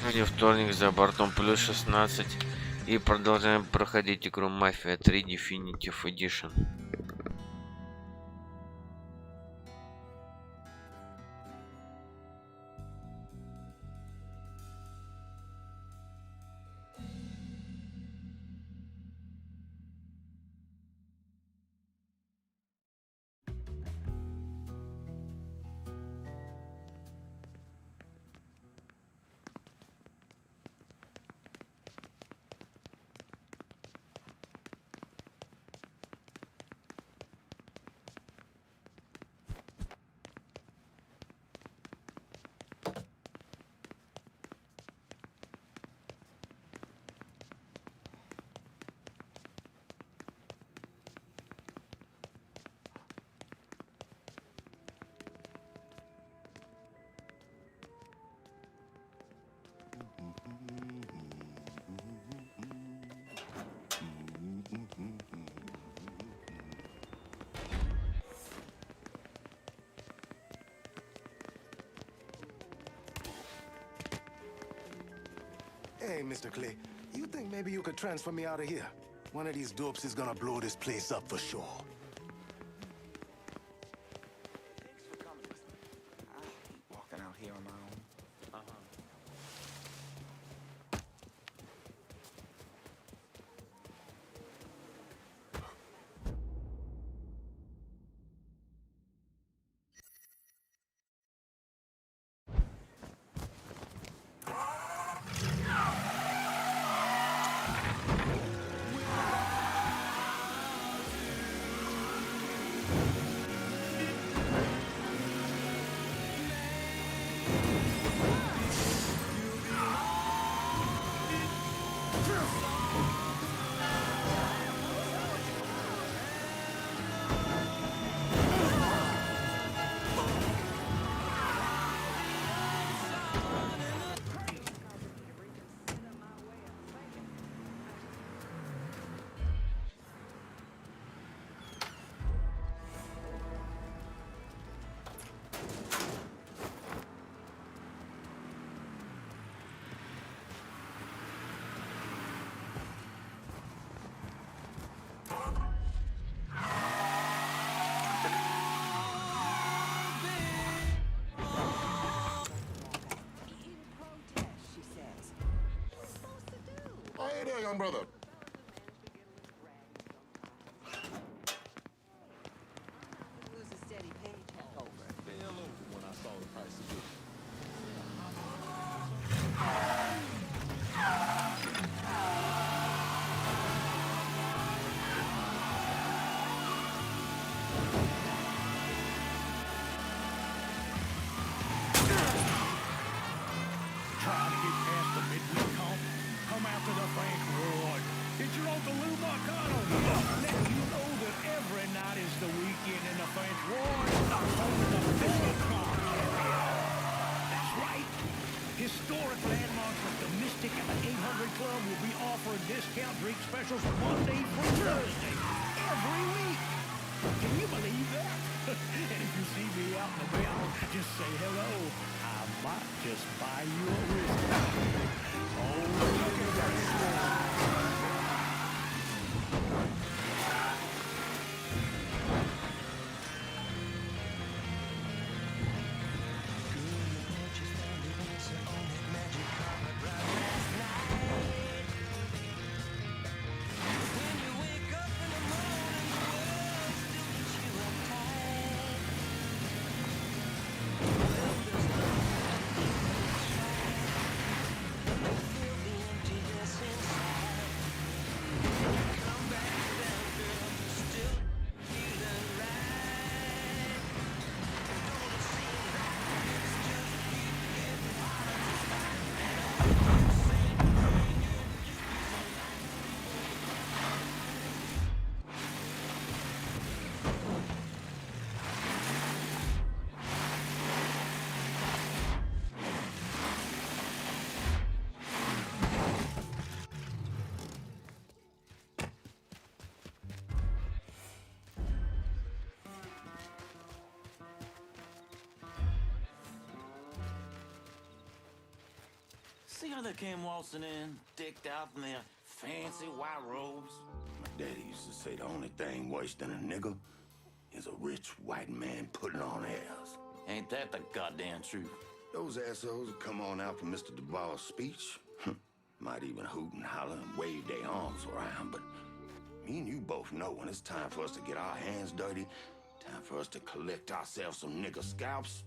Сегодня вторник, за бортом плюс 16. И продолжаем проходить игру Mafia 3 Definitive Edition. Hey, Mr. Clay, you think maybe you could transfer me out of here? One of these dopes is gonna blow this place up for sure. Thanks for coming with me. I hate walking out here on my own. Hey there, young brother. Trying to get past the midweek hump. Come after the bank reward. It's your Uncle Lou Marcano. Letting you know that every night is the weekend in the French Ward. Only the big car. That's right. Historic landmarks like the Mystic and the 800 Club will be offering discount drink specials Monday through Thursday. Every week. Can you believe that? And if you see me out and about, just say hello. I might just buy you a whiskey. Oh, look at that. See how they came waltzing in, decked out in their fancy white robes? My daddy used to say the only thing worse than a nigga is a rich white man putting on airs. Ain't that the goddamn truth? Those assholes would come on out for Mr. Duval's speech. Might even hoot and holler and wave their arms around, but me and you both know when it's time for us to get our hands dirty, time for us to collect ourselves some nigga scalps.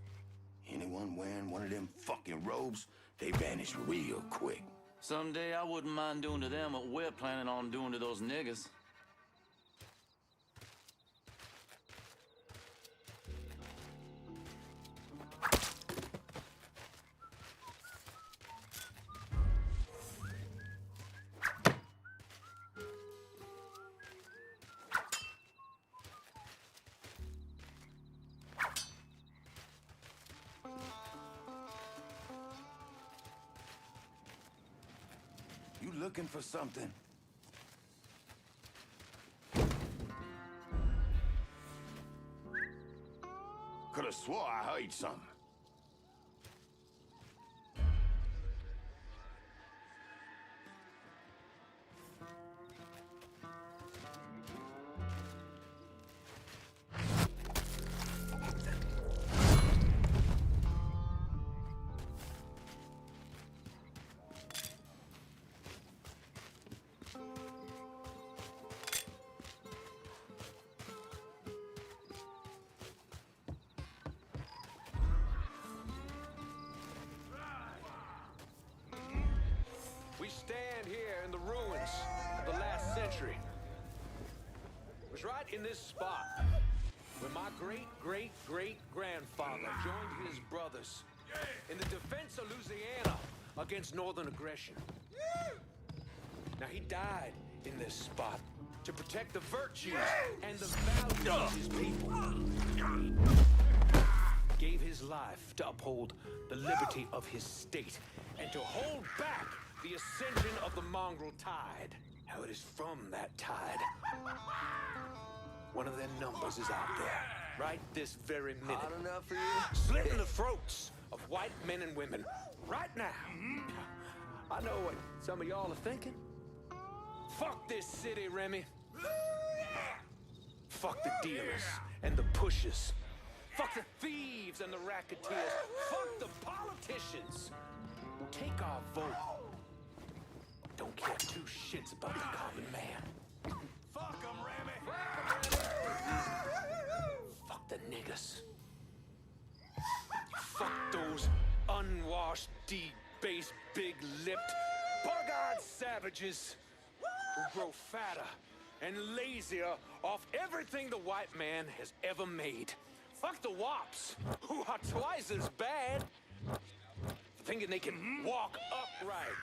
Anyone wearing one of them fucking robes, they vanish real quick. Someday I wouldn't mind doing to them what we're planning on doing to those niggas. You looking for something? Could've swore I heard something. We stand here in the ruins of the last century. It was right in this spot where my great-great-great-grandfather joined his brothers in the defense of Louisiana against northern aggression. Now, he died in this spot to protect the virtues and the values of his people. Gave his life to uphold the liberty of his state and to hold back the ascension of the mongrel tide. Now, it is from that tide. One of their numbers is out there, right this very minute. Hot enough for you? Slitting the throats of white men and women, right now. I know what some of y'all are thinking. Fuck this city, Remy. Fuck the dealers and the pushers. Fuck the thieves and the racketeers. Fuck the politicians who take our vote. Don't care two shits about the common man. Fuck 'em, Remy! Fuck the niggas. Fuck those unwashed, debased, big-lipped, bug-eyed savages who grow fatter and lazier off everything the white man has ever made. Fuck the wops, who are twice as bad, thinking they can walk upright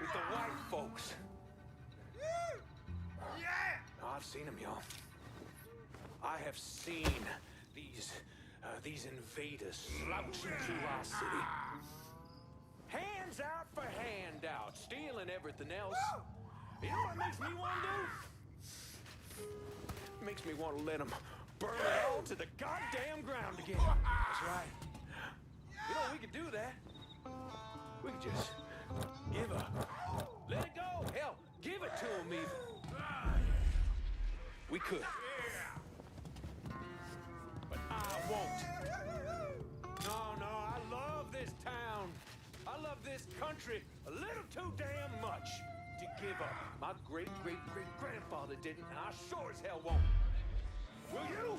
with the white folks. Now, I've seen them, y'all. I have seen these invaders slouching through our city. Hands out for handouts, stealing everything else. You know what it makes me want to do? It makes me want to let them burn it all to the goddamn ground again. That's right. You know, we could do that. We could just give up. Let it go. Hell, give it to them even. We could. But I won't. No, I love this town. I love this country a little too damn much to give up. My great-great-great-grandfather didn't, and I sure as hell won't. Will you?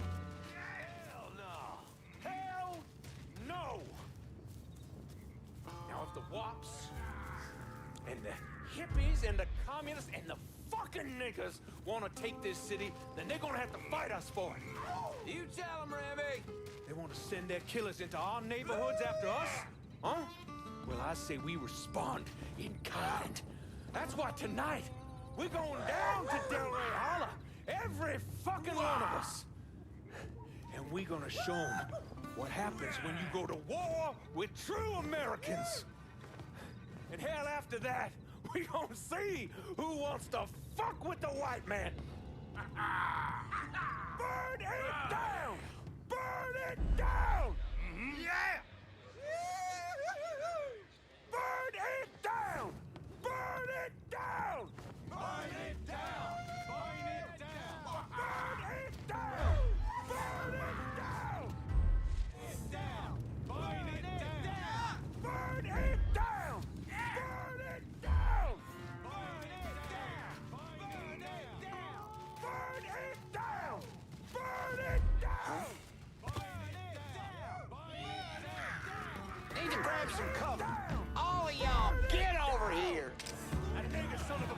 Hell no. Hell no. Now, if the wops and the hippies and the communists and the fucking niggas want to take this city, then they're gonna have to fight us for it. You tell them, Remy. They want to send their killers into our neighborhoods after us? Huh? Well, I say we respond in kind. That's why tonight, we're going down to Delray Holler. Every fucking one of us. And we're gonna show them what happens when you go to war with true Americans. And hell, after that, we gonna see who wants to fuck with the white man. Burn it down! Burn it down! Yeah! Burn it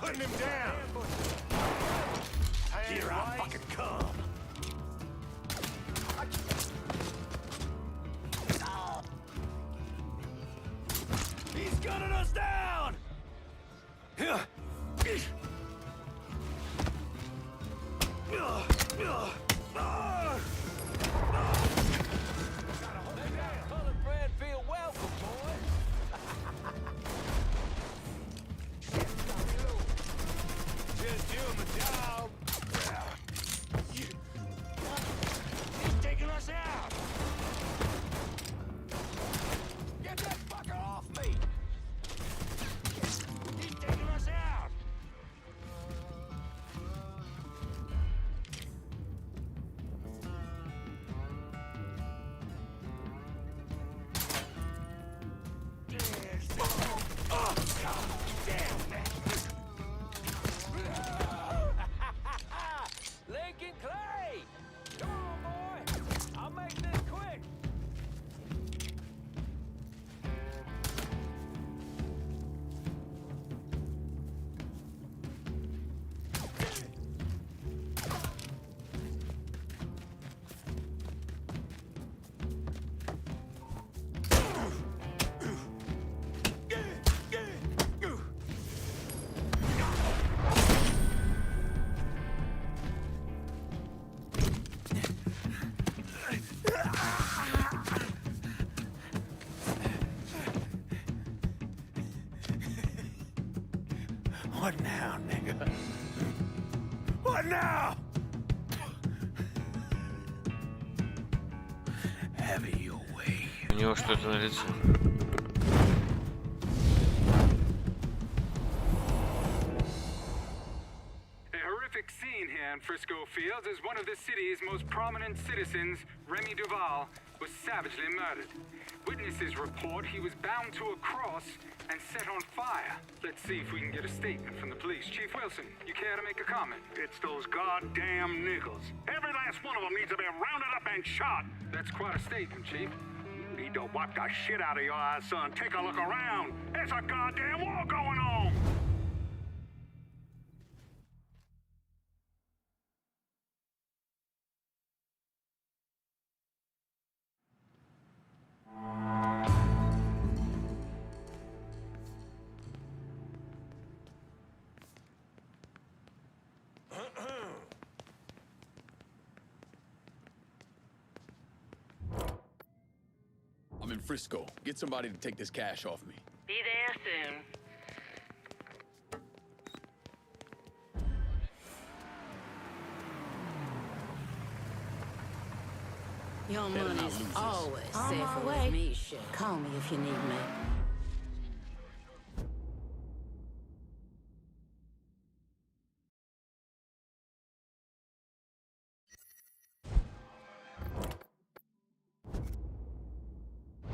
putting him down. Here I fucking come. He's gunning us down! Colored bread feel welcome, boys. Just doing my job. He's taking us out. Get that fucker off me. He's taking us out. Lincoln Clay! Come on, boy! I'll make this quick! What now, nigga? What now? Have it your way. У него что-то на лице. A horrific scene here in Frisco Fields as one of the city's most prominent citizens, Remy Duval, was savagely murdered. Witnesses report he was bound to a cross and set on fire. Let's see if we can get a statement from the police. Chief Wilson, you care to make a comment? It's those goddamn niggles. Every last one of them needs to be rounded up and shot. That's quite a statement, Chief. Need to wipe the shit out of your eyes, son. Take a look around. There's a goddamn war going on. I'm in Frisco. Get somebody to take this cash off me. Be there soon. Your Better not money's lose this. always On my safer way. with me, shit. Call me if you need me.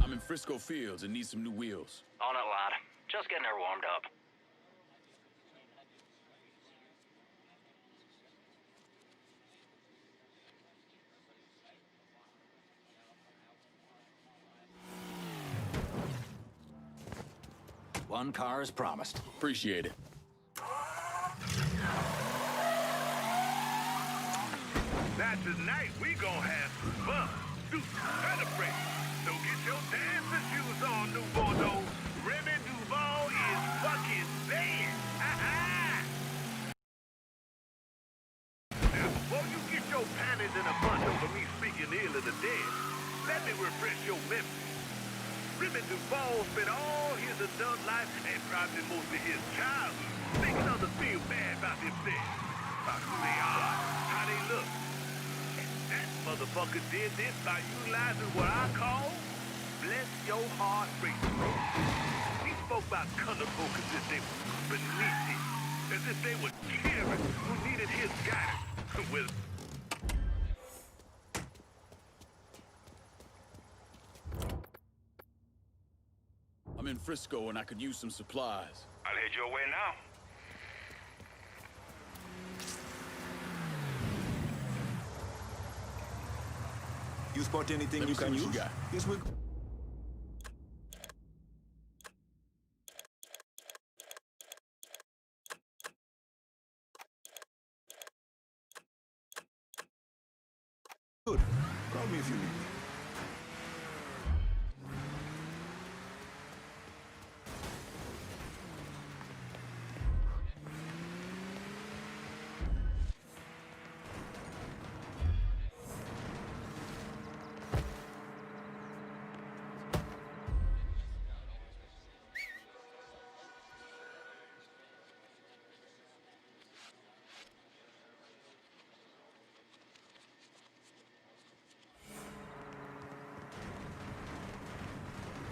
I'm in Frisco Fields and need some new wheels. On it, lad. Just getting her warmed up. One car is promised. Appreciate it. Now tonight we gonna have some fun. Do celebrate. So get your dancing shoes on, New Bordeaux. Remy Duval is fucking saying. Now, before you get your panties in a bunch over me speaking ill of the dead, let me refresh your memory. Remy Duval spent all his adult life and probably most of his childhood making others feel bad about themselves. About who they are, how they look. And that motherfucker did this by utilizing what I call bless your heart ratio. He spoke about colored folk as if they were beneath him, as if they were children who needed his guidance. Well, I'm in Frisco and I could use some supplies. I'll head your way now. You spot anything Let me you see can what you use? got. Yes, we... me if you need me.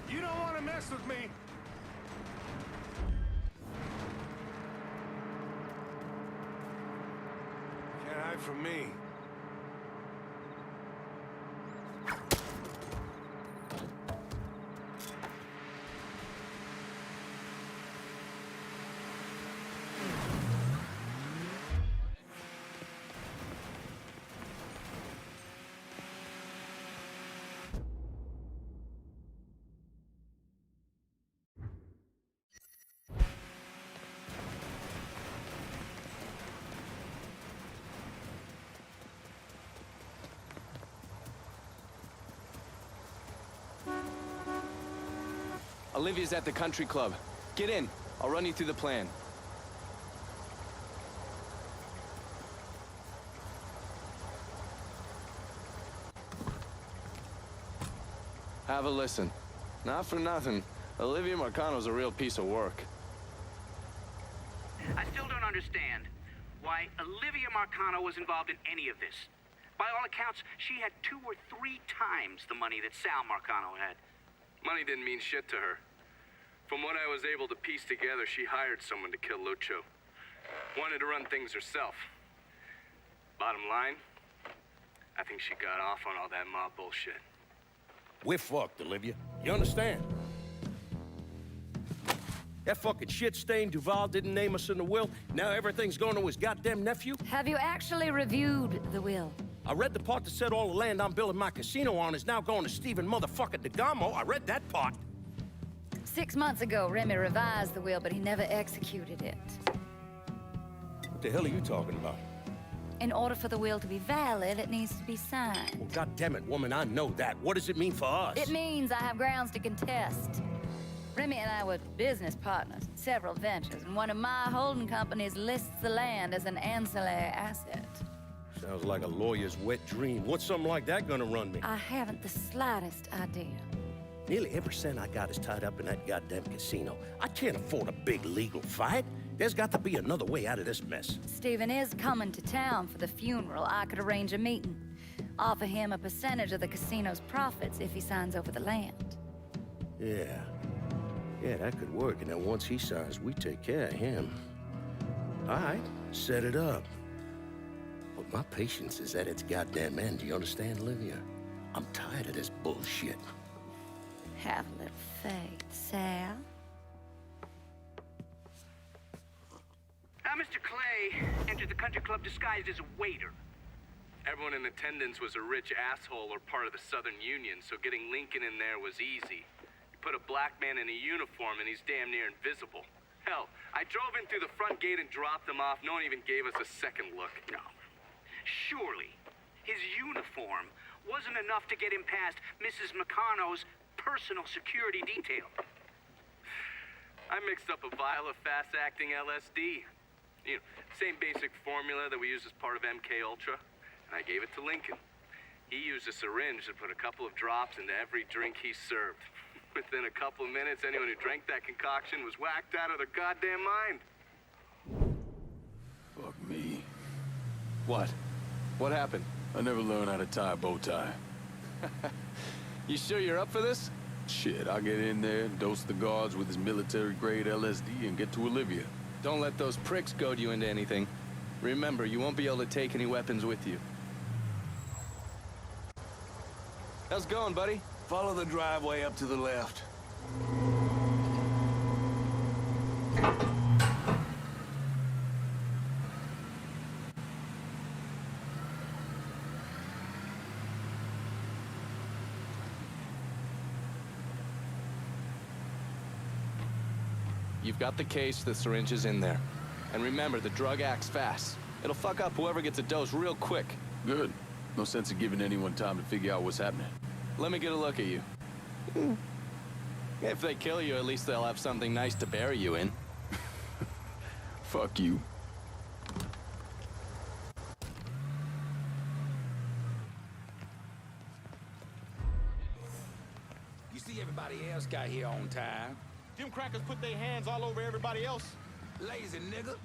You don't want to mess with me. Can't hide from me. Olivia's at the country club. Get in. I'll run you through the plan. Have a listen. Not for nothing, Olivia Marcano's a real piece of work. I still don't understand why Olivia Marcano was involved in any of this. By all accounts, she had 2 or 3 times the money that Sal Marcano had. Money didn't mean shit to her. From what I was able to piece together, she hired someone to kill Lucho. Wanted to run things herself. Bottom line, I think she got off on all that mob bullshit. We're fucked, Olivia. You understand? That fucking shit-stained Duval didn't name us in the will. Now everything's going to his goddamn nephew? Have you actually reviewed the will? I read the part that said all the land I'm building my casino on is now going to Stephen motherfucking DeGamo. I read that part. 6 months ago, Remy revised the will, but he never executed it. What the hell are you talking about? In order for the will to be valid, it needs to be signed. Well, goddammit, woman, I know that. What does it mean for us? It means I have grounds to contest. Remy and I were business partners in several ventures, and one of my holding companies lists the land as an ancillary asset. Sounds like a lawyer's wet dream. What's something like that gonna run me? I haven't the slightest idea. Nearly every cent I got is tied up in that goddamn casino. I can't afford a big legal fight. There's got to be another way out of this mess. Stephen is coming to town for the funeral. I could arrange a meeting. Offer him a percentage of the casino's profits if he signs over the land. Yeah, that could work. And then once he signs, we take care of him. All right, set it up. But my patience is at its goddamn end. Do you understand, Olivia? I'm tired of this bullshit. Have a little faith, Sal. Mr. Clay entered the country club disguised as a waiter. Everyone in attendance was a rich asshole or part of the Southern Union, so getting Lincoln in there was easy. You put a black man in a uniform and he's damn near invisible. Hell, I drove in through the front gate and dropped him off. No one even gave us a second look. No. Surely, his uniform wasn't enough to get him past Mrs. Marcano's personal security detail. I mixed up a vial of fast-acting LSD. You know, same basic formula that we use as part of MK Ultra. And I gave it to Lincoln. He used a syringe to put a couple of drops into every drink he served. Within a couple of minutes, anyone who drank that concoction was whacked out of their goddamn mind. Fuck me. What? What happened? I never learned how to tie a bow tie. You sure you're up for this? Shit, I'll get in there, dose the guards with his military-grade LSD, and get to Olivia. Don't let those pricks goad you into anything. Remember, you won't be able to take any weapons with you. How's it going, buddy? Follow the driveway up to the left. You've got the case, the syringe is in there. And remember, the drug acts fast. It'll fuck up whoever gets a dose real quick. Good. No sense in giving anyone time to figure out what's happening. Let me get a look at you. If they kill you, at least they'll have something nice to bury you in. Fuck you. You see everybody else got here on time. Them crackers put their hands all over everybody else. Lazy nigga.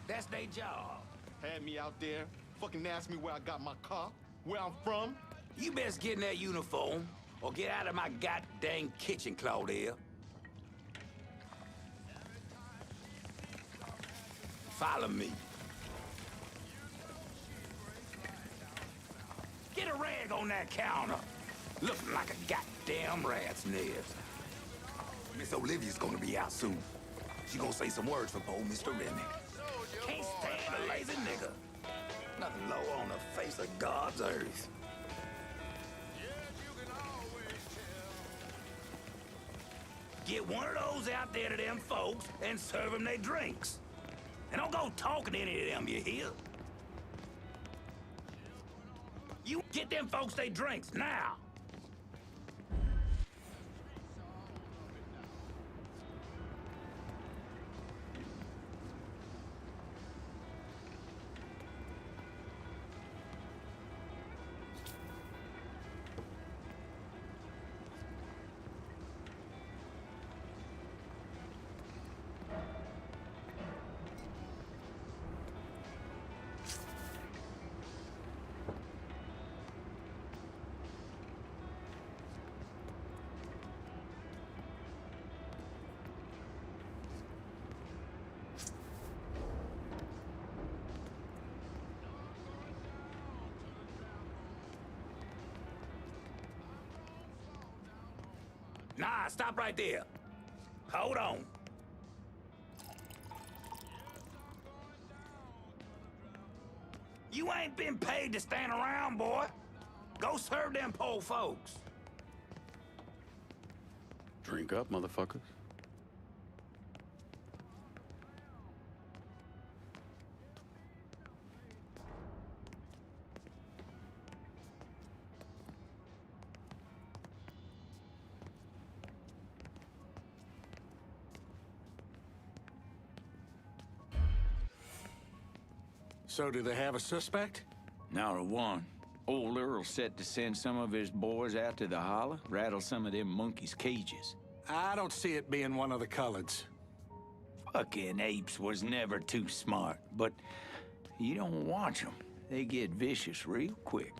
That's their job. Had me out there, fucking asked me where I got my car, where I'm from. You best get in that uniform, or get out of my goddamn kitchen, Claudia. Follow me. Get a rag on that counter. Looking like a goddamn rat's nest. Miss Olivia's gonna be out soon. She gonna say some words for old Mr. Remy. Can't stand a lazy nigga. Nothing low on the face of God's earth. Get one of those out there to them folks and serve them their drinks. And don't go talking to any of them, you hear? You get them folks their drinks, now! Nah, stop right there. Hold on. You ain't been paid to stand around, boy. Go serve them poor folks. Drink up, motherfuckers. So do they have a suspect? Not a one. Old Earl set to send some of his boys out to the holler, rattle some of them monkeys' cages. I don't see it being one of the coloreds. Fucking apes was never too smart, but you don't watch them. They get vicious real quick.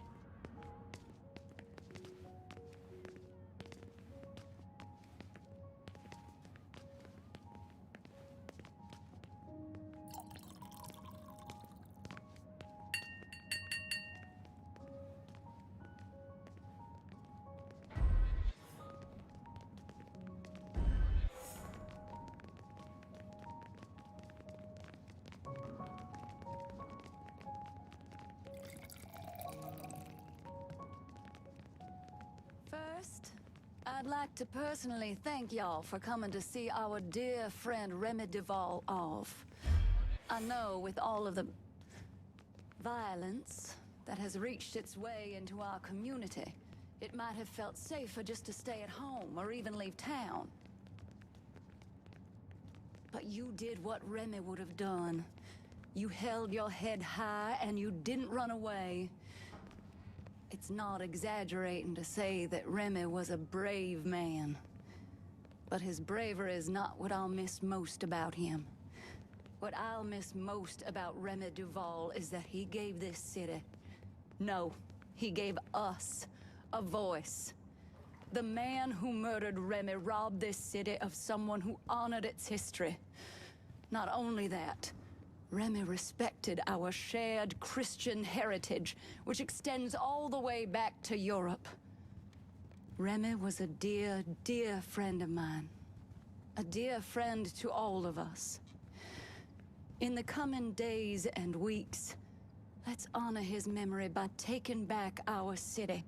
First, I'd like to personally thank y'all for coming to see our dear friend Remy Duval off. I know with all of the violence that has reached its way into our community, it might have felt safer just to stay at home or even leave town. But you did what Remy would have done. You held your head high and you didn't run away. It's not exaggerating to say that Remy was a brave man. But his bravery is not what I'll miss most about him. What I'll miss most about Remy Duval is that he gave this city, no, he gave us, a voice. The man who murdered Remy robbed this city of someone who honored its history. Not only that, Remy respected our shared Christian heritage, which extends all the way back to Europe. Remy was a dear, dear friend of mine. A dear friend to all of us. In the coming days and weeks, let's honor his memory by taking back our city.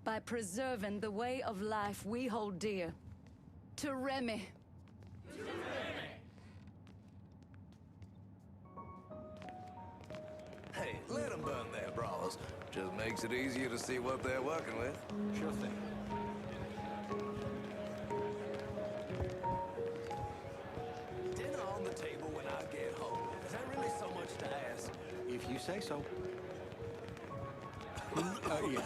By preserving the way of life we hold dear. To Remy. To Remy. Hey, let them burn their bras. Just makes it easier to see what they're working with. Sure thing. Dinner on the table when I get home. Is that really so much to ask? If you say so. Yeah.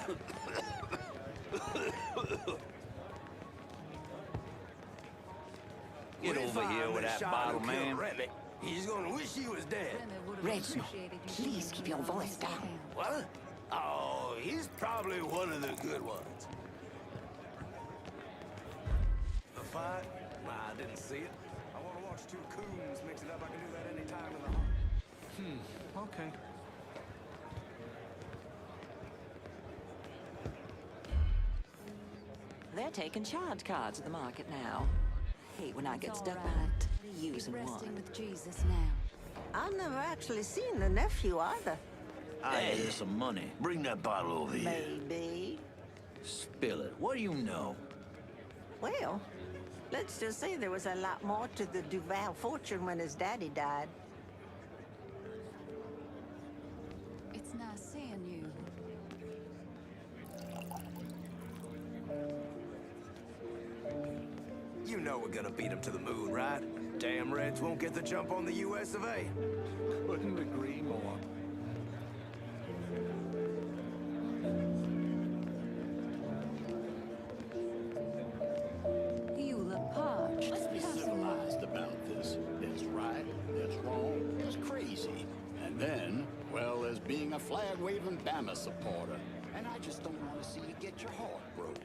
Get over here with that bottle, man. Remy. He's gonna wish he was dead. Reginald, please keep your voice down. What? Oh, he's probably one of the good ones. The fight? Nah, I didn't see it. I want to watch two coons mix it up. I can do that any time in the heart. Okay. They're taking charge cards at the market now. Hate when I get stuck all behind right. using Keep resting one. with Jesus now. I've never actually seen the nephew either. Here's some money. Bring that bottle over here. Maybe. Spill it. What do you know? Well, let's just say there was a lot more to the Duval fortune when his daddy died. It's nice seeing you. You know we're gonna beat him to the moon, right? Damn Reds won't get the jump on the US of A. Couldn't agree more. You look parched. Let's be Have some civilized about this. There's right, there's wrong, there's crazy. And then, well, there's being a flag-waving Bama supporter. And I just don't want to see you get your heart broke.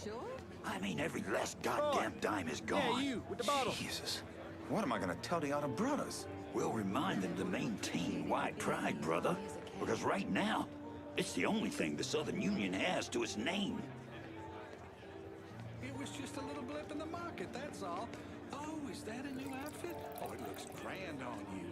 Sure? I mean, every last goddamn dime is gone. Yeah, you, with the bottle. Jesus. What am I gonna tell the other brothers? We'll remind them to maintain white pride, brother. Because right now, it's the only thing the Southern Union has to its name. It was just a little blip in the market, that's all. Oh, is that a new outfit? Oh, it looks grand on you.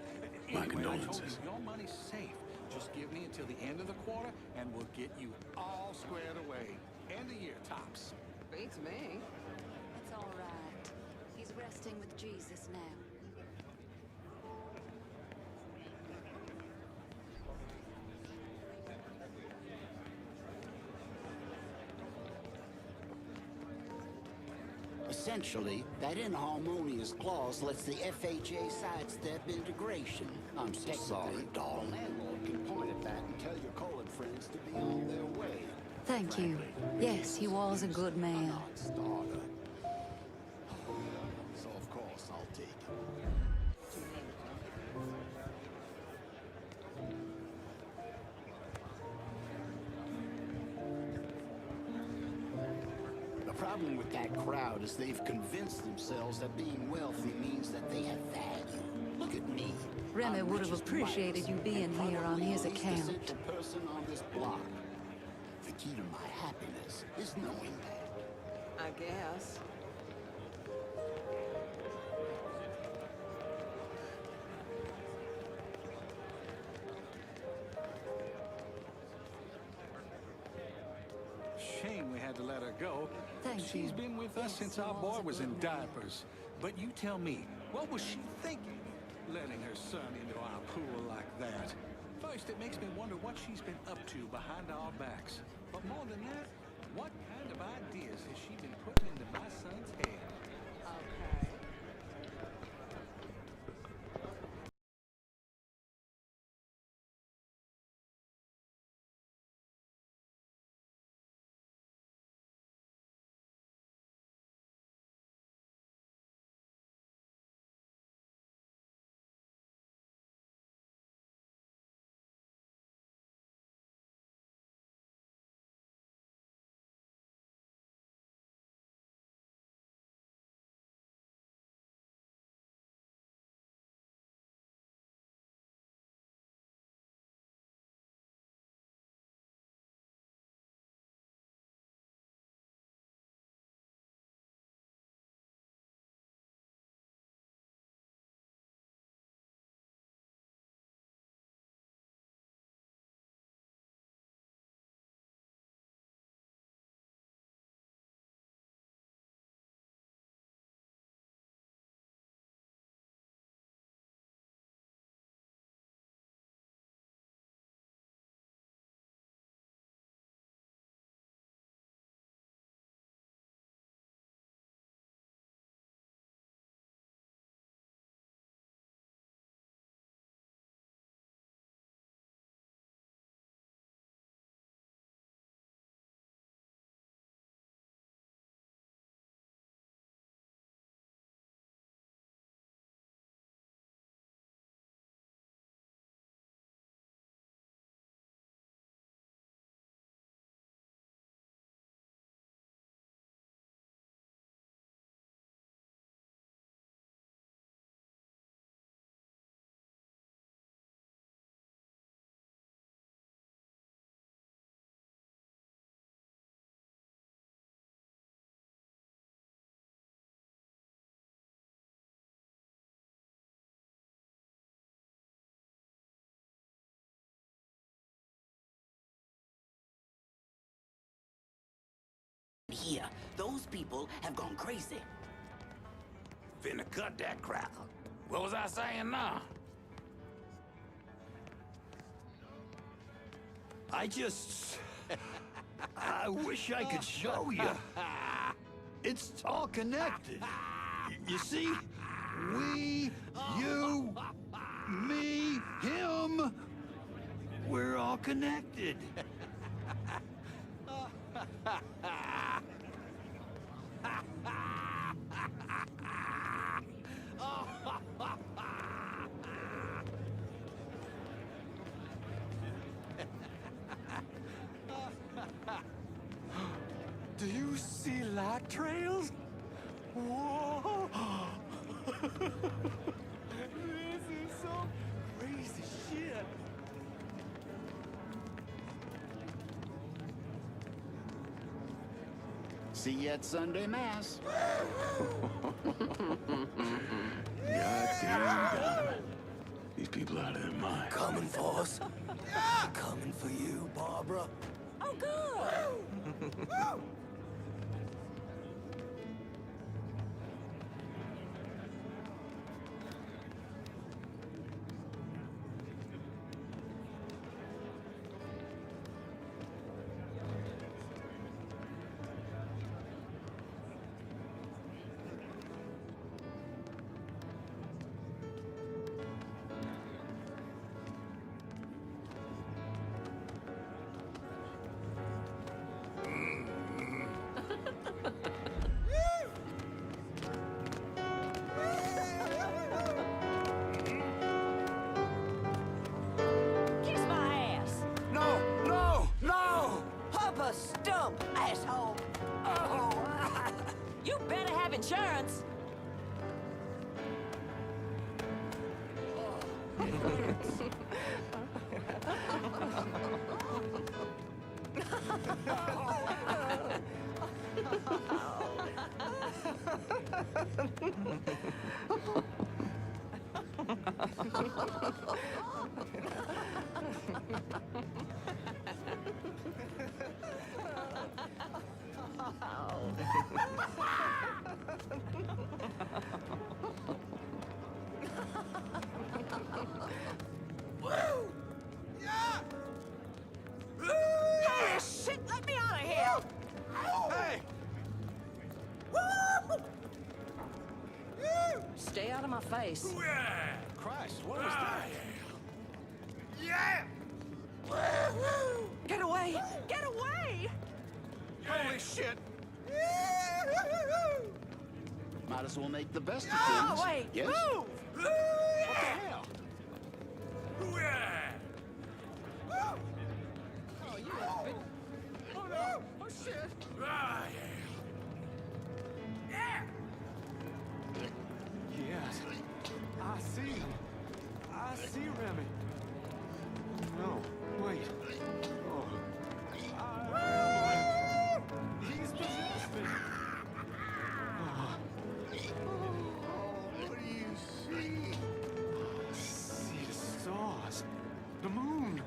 My Anyway, I told condolences. you, your money's safe. Just give me until the end of the quarter, and we'll get you all squared away. End of year, tops. Beats me. It's all right. He's resting with Jesus now. Essentially, that inharmonious clause lets the FHA sidestep integration. I'm so sorry, darling. The landlord can point at that and tell your colored friends to be on their way. Thank you. Yes, he was a good man. Starter. So of course I'll take it. The problem with that crowd is they've convinced themselves that being wealthy means that they have value. Look at me. Remy I'm would have rich as appreciated Midas, you being and here on probably his the least account. essential person on this block. The key to my happiness is knowing that. I guess. Shame we had to let her go. Thank She's you. been with us Yes, since he our was boy a was good in man. diapers. But you tell me, what was she thinking? Letting her son into our pool like that. First, it makes me wonder what she's been up to behind our backs. But more than that, what kind of ideas has she been putting into my son's head? here. Those people have gone crazy. Finna cut that crackle. What was I saying now? I wish I could show you. It's all connected. You see? We, you, me, him. We're all connected. Do you see light trails? Whoa! This is some crazy shit. See you at Sunday Mass. Goddamn. These people out of their mind. Coming for us. Coming for you, Barbara. Oh, good. Kiss my ass. No, no, no! Papa Stump, asshole. Oh, you better have insurance. Ah, shit, let me out of here. Hey! Stay out of my face. Christ, what was that? Yeah! Get away! Get away! Holy shit! Might as well make the best of Oh, things. wait! Yes? Move! What the hell? Oh, you oh no! Oh shit! Yeah! Yes. I see. I see Remy. No, wait. Oh. He's possessed me. Oh. What do you see? I see the stars. The moon.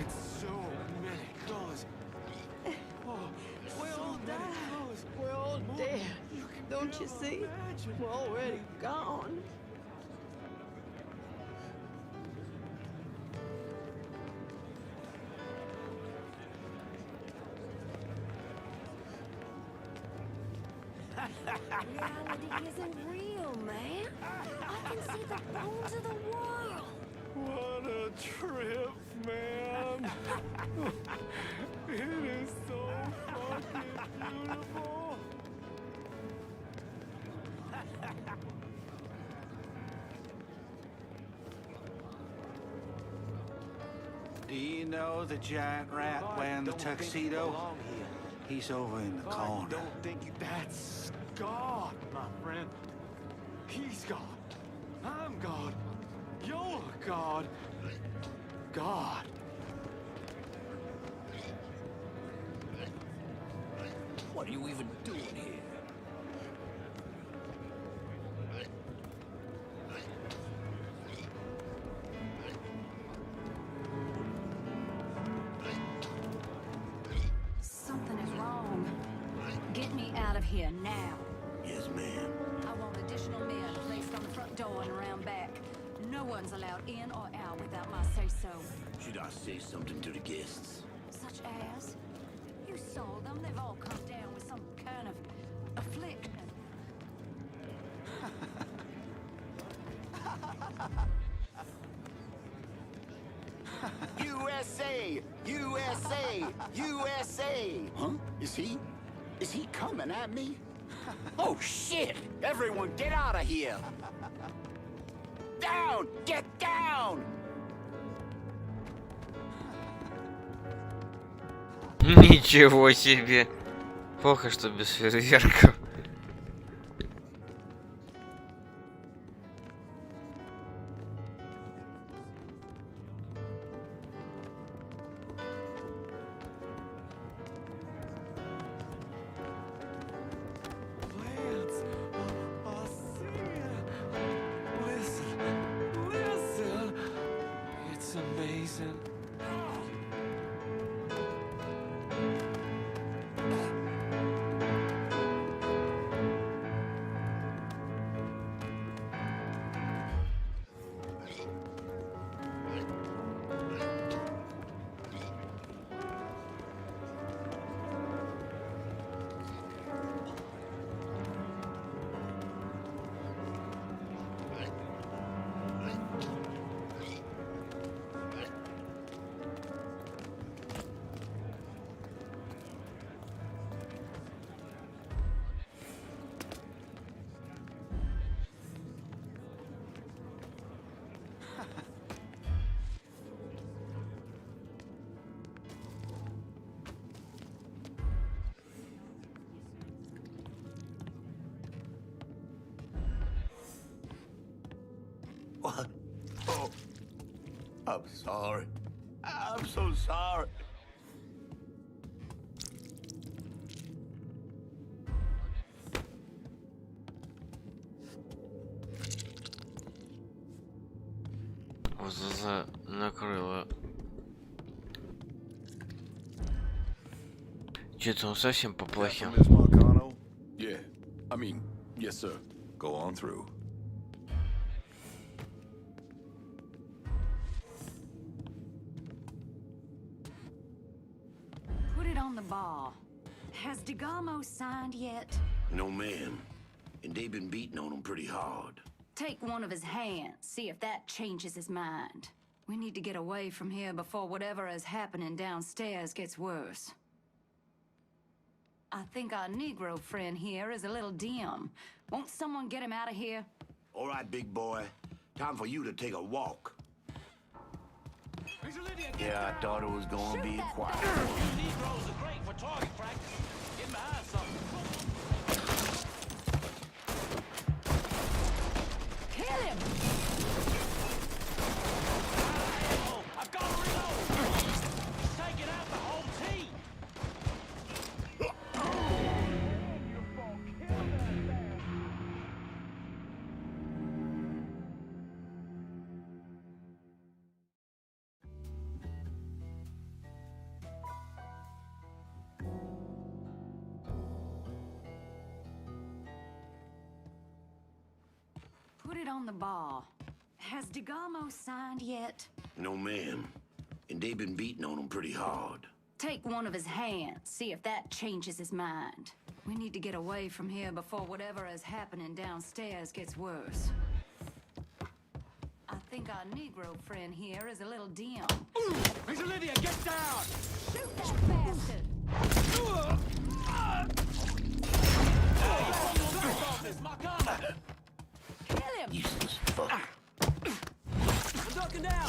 It's so many colors. Oh, We're all so many dead. colors. We're all More dead. than you can Don't ever you see? imagine. We're already gone. Reality isn't real, man. I can see the bones of the world. What a trip, man. It is so fucking beautiful. Do you know the giant rat wearing the tuxedo? He's over in the corner. I don't think that's God, my friend. He's God. I'm God. You're God. God. What are you even doing here? Something is wrong. here now. Yes, ma'am. I want additional men placed on the front door and around back. No one's allowed in or out without my say-so. Should I say something to the guests? Such as? You saw them. They've all come down with some kind of affliction. USA! USA! USA! Huh? Is he coming at me? Oh, shit! Everyone get out of here! Down! Get down! Ничего себе. Плохо, что без фейерверков. Listen. It's amazing. What? Oh, I'm sorry. I'm so sorry. Накрыло. Че-то он совсем поплохел. Yeah, I mean, yes, sir. Go on through. Put it on the bar. Has DeGamo signed yet? No, ma'am. And they've been beating on him pretty hard. Take one of his hands, see if that changes his mind. We need to get away from here before whatever is happening downstairs gets worse. I think our Negro friend here is a little dim. Won't someone get him out of here? All right, big boy. Time for you to take a walk. Yeah, I thought it was gonna be quiet. You Negroes are great for target practice. Get behind something. Kill him! I've got to reload! He's taking out the whole team! Put it on the bar. Has DeGamo signed yet? No, ma'am. And they've been beating on him pretty hard. Take one of his hands, see if that changes his mind. We need to get away from here before whatever is happening downstairs gets worse. I think our Negro friend here is a little dim. Miss Olivia, get down! Shoot that bastard! Kill him! Useless fuck. I'm ducking down!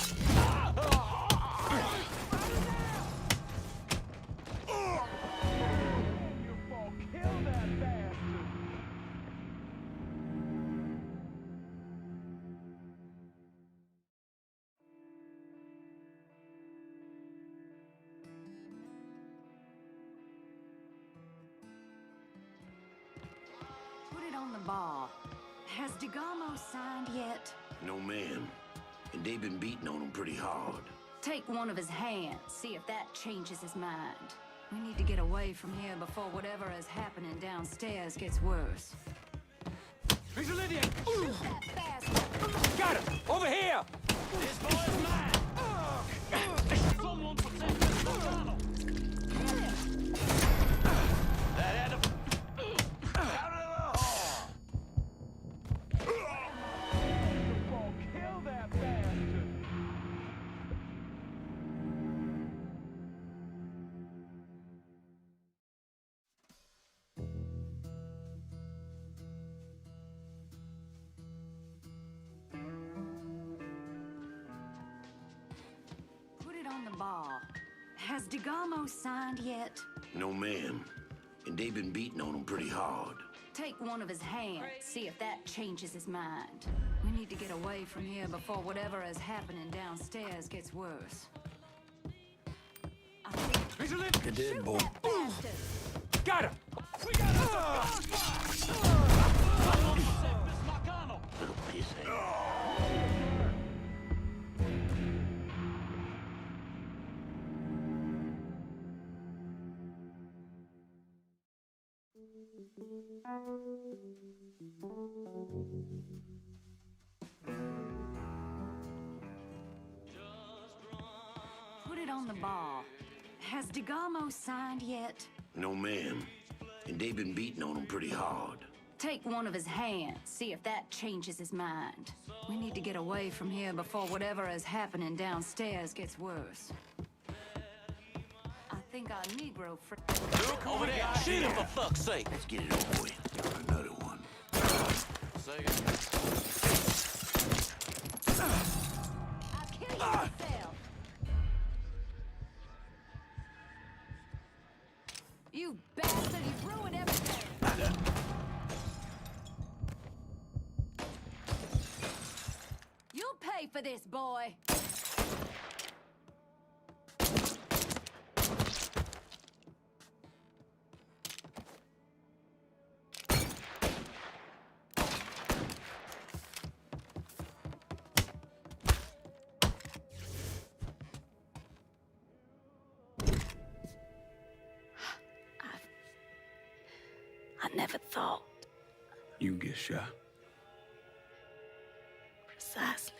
Put it on the bar. Has DeGamo signed yet? No, ma'am. And they've been beating on him pretty hard. Take one of his hands, see if that changes his mind. We need to get away from here before whatever is happening downstairs gets worse. Miss Olivia! Shoot that bastard! Got him! Over here! This boy is mine! Someone protect Miss McDonald! That had to... Out of the hall! Kill that bastard! Put it on the bar. Has DeGarmo signed yet? No, ma'am. And they've been beating on him pretty hard. Take one of his hands, see if that changes his mind. We need to get away from here before whatever is happening downstairs gets worse. You did, boy. Got him! We got him! Little pisshead. Put it on the bar. Has DeGarmo signed yet? No, ma'am. And they've been beating on him pretty hard. Take one of his hands, see if that changes his mind. We need to get away from here before whatever is happening downstairs gets worse. I think our Negro friend... Look over there! Shoot him for fuck's sake! Let's get it over with. Another one. Say it. I'll kill you myself! You bastard, you've ruined everything! You'll pay for this, boy! I never thought. You get shot. Precisely.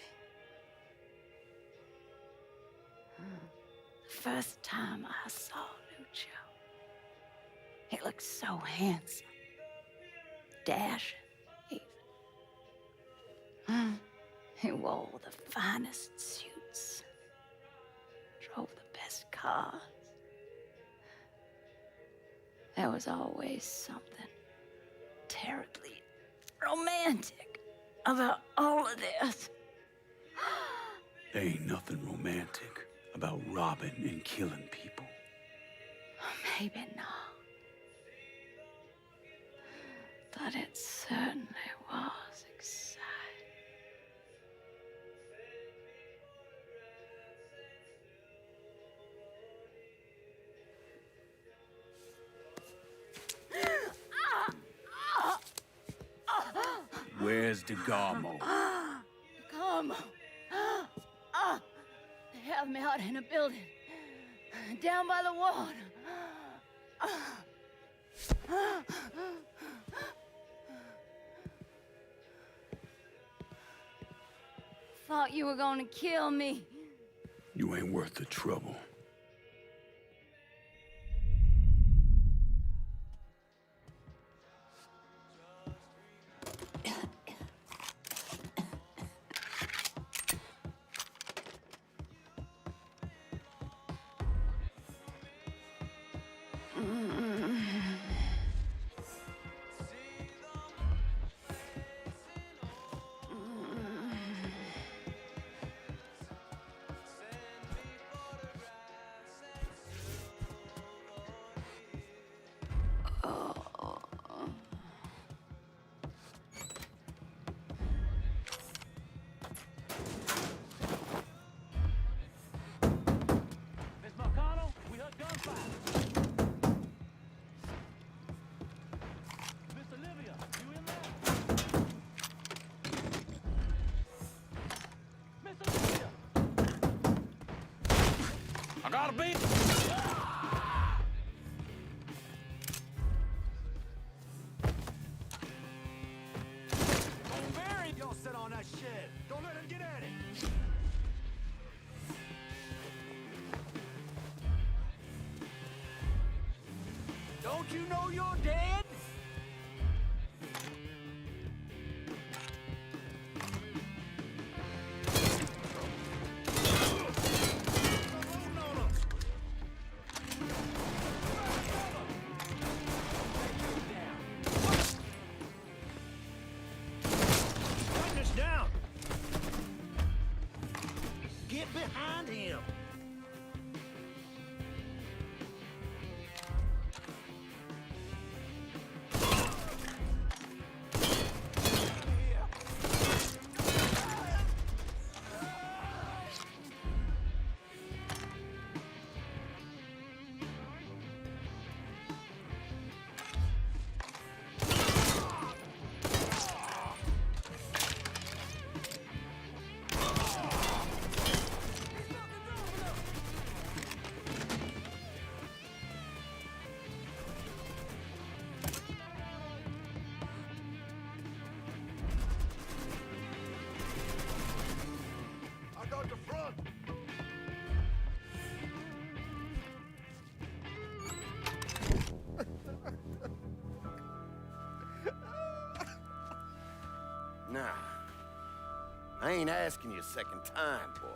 The first time I saw Lucio, he looked so handsome, dashing, even. He wore the finest suits, drove the best cars. There was always something terribly romantic about all of this. There ain't nothing romantic about robbing and killing people. Maybe not. But it certainly was exciting. Where's DeGarmo? Come. They have me out in a building. Down by the water. Thought you were gonna kill me. You ain't worth the trouble. I gotta beat. Don't you know you're dead? Witness down. Get behind him. I got the front. Nah. I ain't asking you a second time, boy.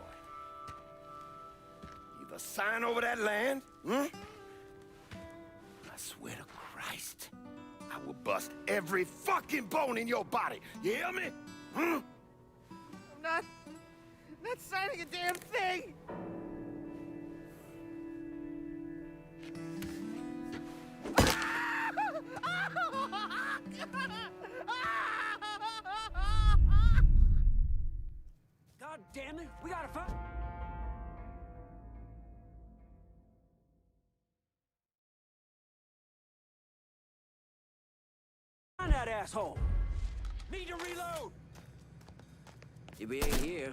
Either sign over that land, I swear to Christ, I will bust every fucking bone in your body. You hear me? I'm not signing a damn thing! God damn it, we gotta find... Find that asshole! Need to reload! If he ain't here...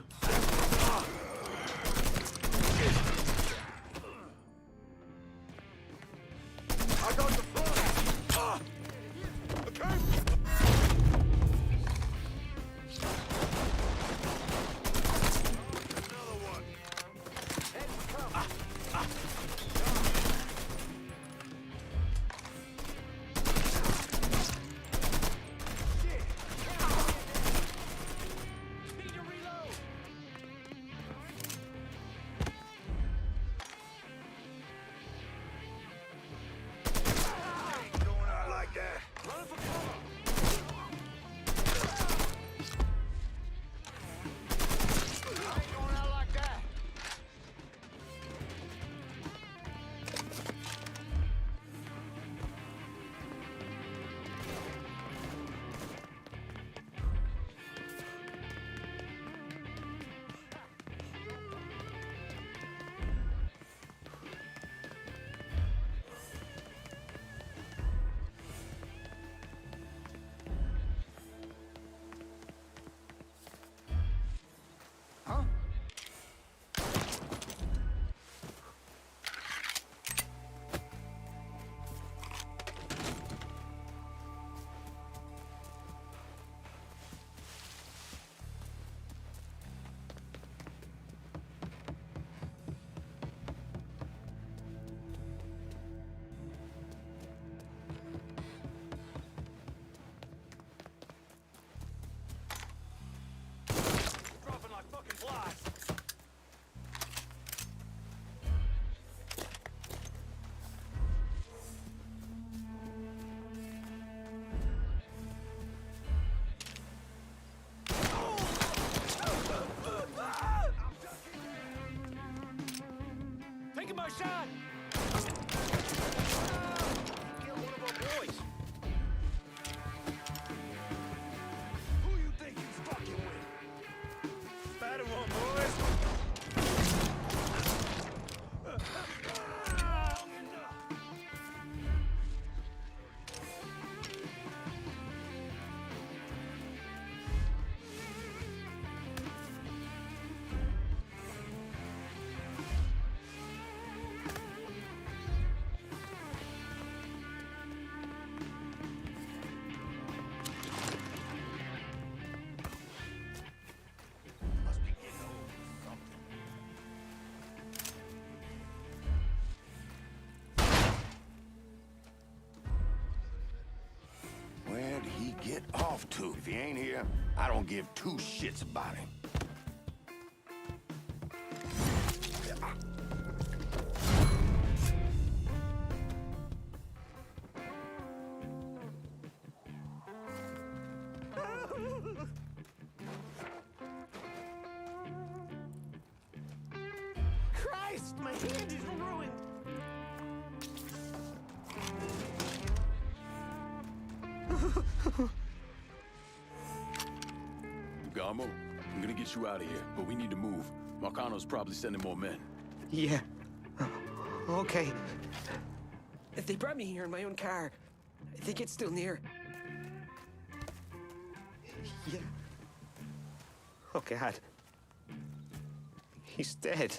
I got the front. Okay. Another one. Need to reload! Ain't going out like that. Run for cover! Ain't going out like that. Huh? Dropping like fucking flies! Taking my shot! Kill one of our boys! Who you think you fucking with? Better one, boys! off, too. If he ain't here, I don't give two shits about him. Christ, my hand is ruined. Garmo, I'm gonna get you out of here, but we need to move. Marcano's probably sending more men. Yeah. Okay. They brought me here in my own car. I think it's still near. Yeah. Oh, God. He's dead.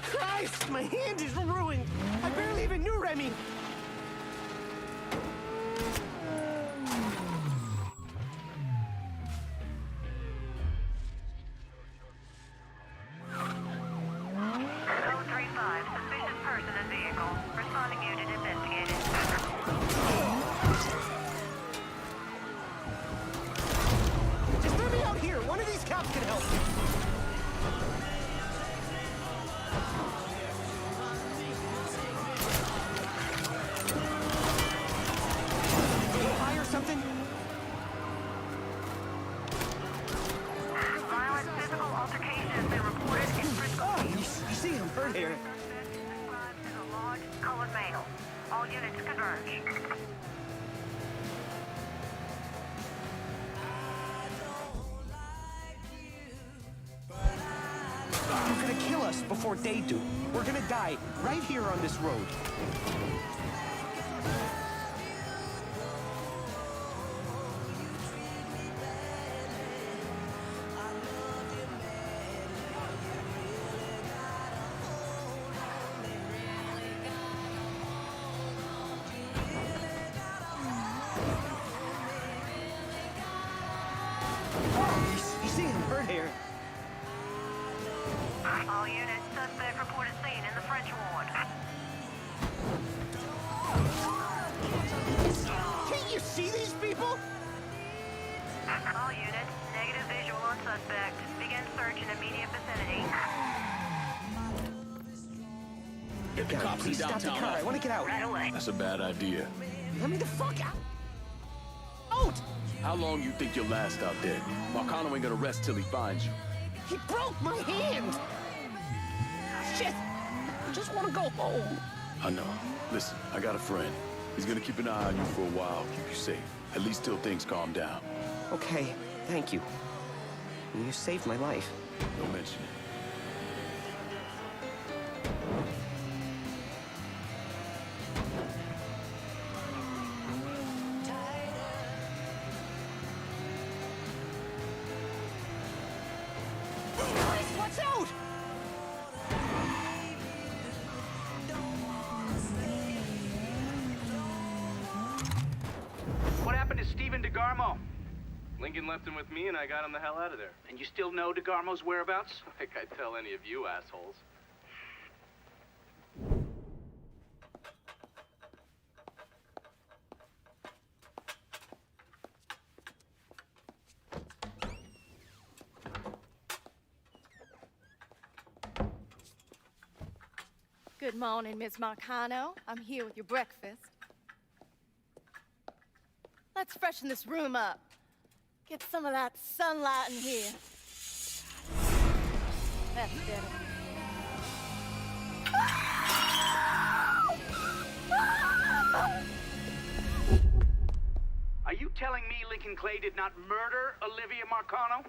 Christ, my hand is ruined. I barely even knew Remy. Code 3-5, suspicious person and vehicle. Responding unit investigated. Just let me out here. One of these cops can help. Hire something? Violent physical altercation has been reported in Frisco. Oh, you see him hurt here. Large colored male. All units converge. They're gonna kill us before they do. We're gonna die right here on this road. Oh, you see him hurt here. All units, suspect reported seen in the French ward. Can't you see these people? All units, negative visual on suspect. Begin search in immediate vicinity. Get the cops in Please stop the downtown. car. I want to get out. Right away. That's a bad idea. Let me the fuck out. Out! How long you think you'll last out there? Marcano ain't gonna rest till he finds you. He broke my hand! Shit! I just want to go home. I know. Listen, I got a friend. He's gonna keep an eye on you for a while, keep you safe. At least till things calm down. Okay, thank you. You saved my life. Don't mention it. Watch out! What happened to Stephen DeGarmo? Lincoln left him with me, and I got him the hell out of there. And you still know DeGarmo's whereabouts? Like I'd tell any of you assholes. Good morning, Miss Marcano. I'm here with your breakfast. Let's freshen this room up. Get some of that sunlight in here. That's better. Are you telling telling me Lincoln Clay did not murder Olivia Marcano?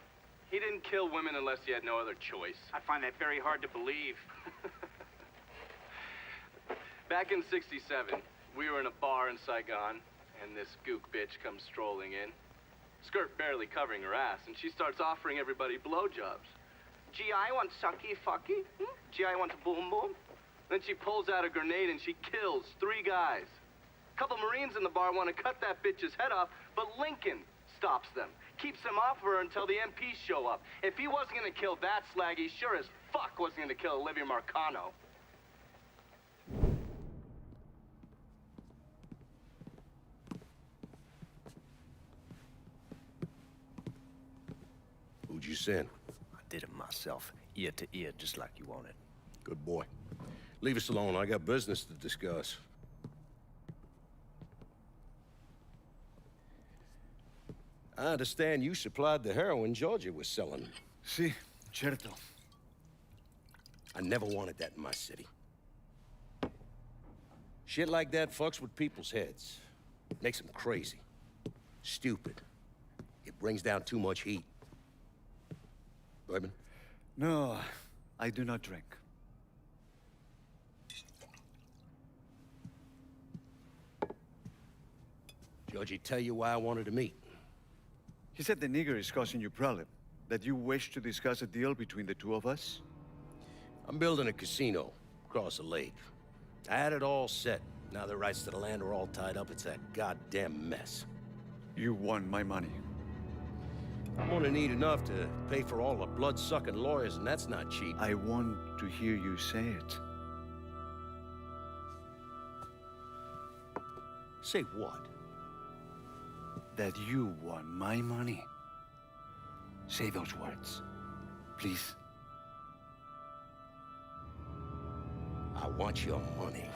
He didn't kill women unless he had no other choice. I find that very hard to believe. Back in '67, we were in a bar in Saigon, and this gook bitch comes strolling in. Skirt barely covering her ass, and she starts offering everybody blowjobs. G.I. wants sucky fucky? G.I. wants boom boom? Then she pulls out a grenade and she kills 3 guys. A couple Marines in the bar want to cut that bitch's head off, but Lincoln stops them. Keeps them off her until the MPs show up. If he wasn't gonna kill that slag, he sure as fuck wasn't gonna kill Olivia Marcano. Who'd you send? I did it myself, ear to ear, just like you wanted. Good boy. Leave us alone. I got business to discuss. I understand you supplied the heroin Georgia was selling. Si, certo. I never wanted that in my city. Shit like that fucks with people's heads. Makes them crazy. Stupid. It brings down too much heat. Bourbon? No, I do not drink. Georgie tell you why I wanted to meet? He said the nigger is causing you problem. That you wish to discuss a deal between the two of us? I'm building a casino across the lake. I had it all set. Now the rights to the land are all tied up. It's a goddamn mess. You want my money. I'm gonna need enough to pay for all the blood-sucking lawyers, and that's not cheap. I want to hear you say it. Say what? That you want my money. Say those words, please. I want your money.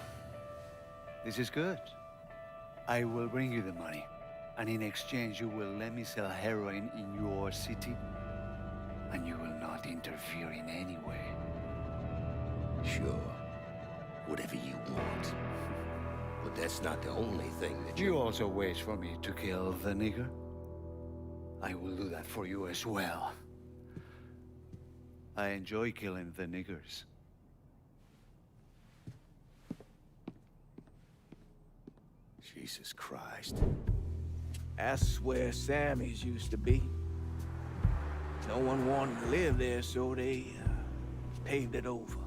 This is good. I will bring you the money. And in exchange, you will let me sell heroin in your city. And you will not interfere in any way. Sure. Whatever you want. But that's not the only thing that you also wish for me to kill the nigger? I will do that for you as well. I enjoy killing the niggers. Jesus Christ. That's where Sammy's used to be. No one wanted to live there, so they paved it over.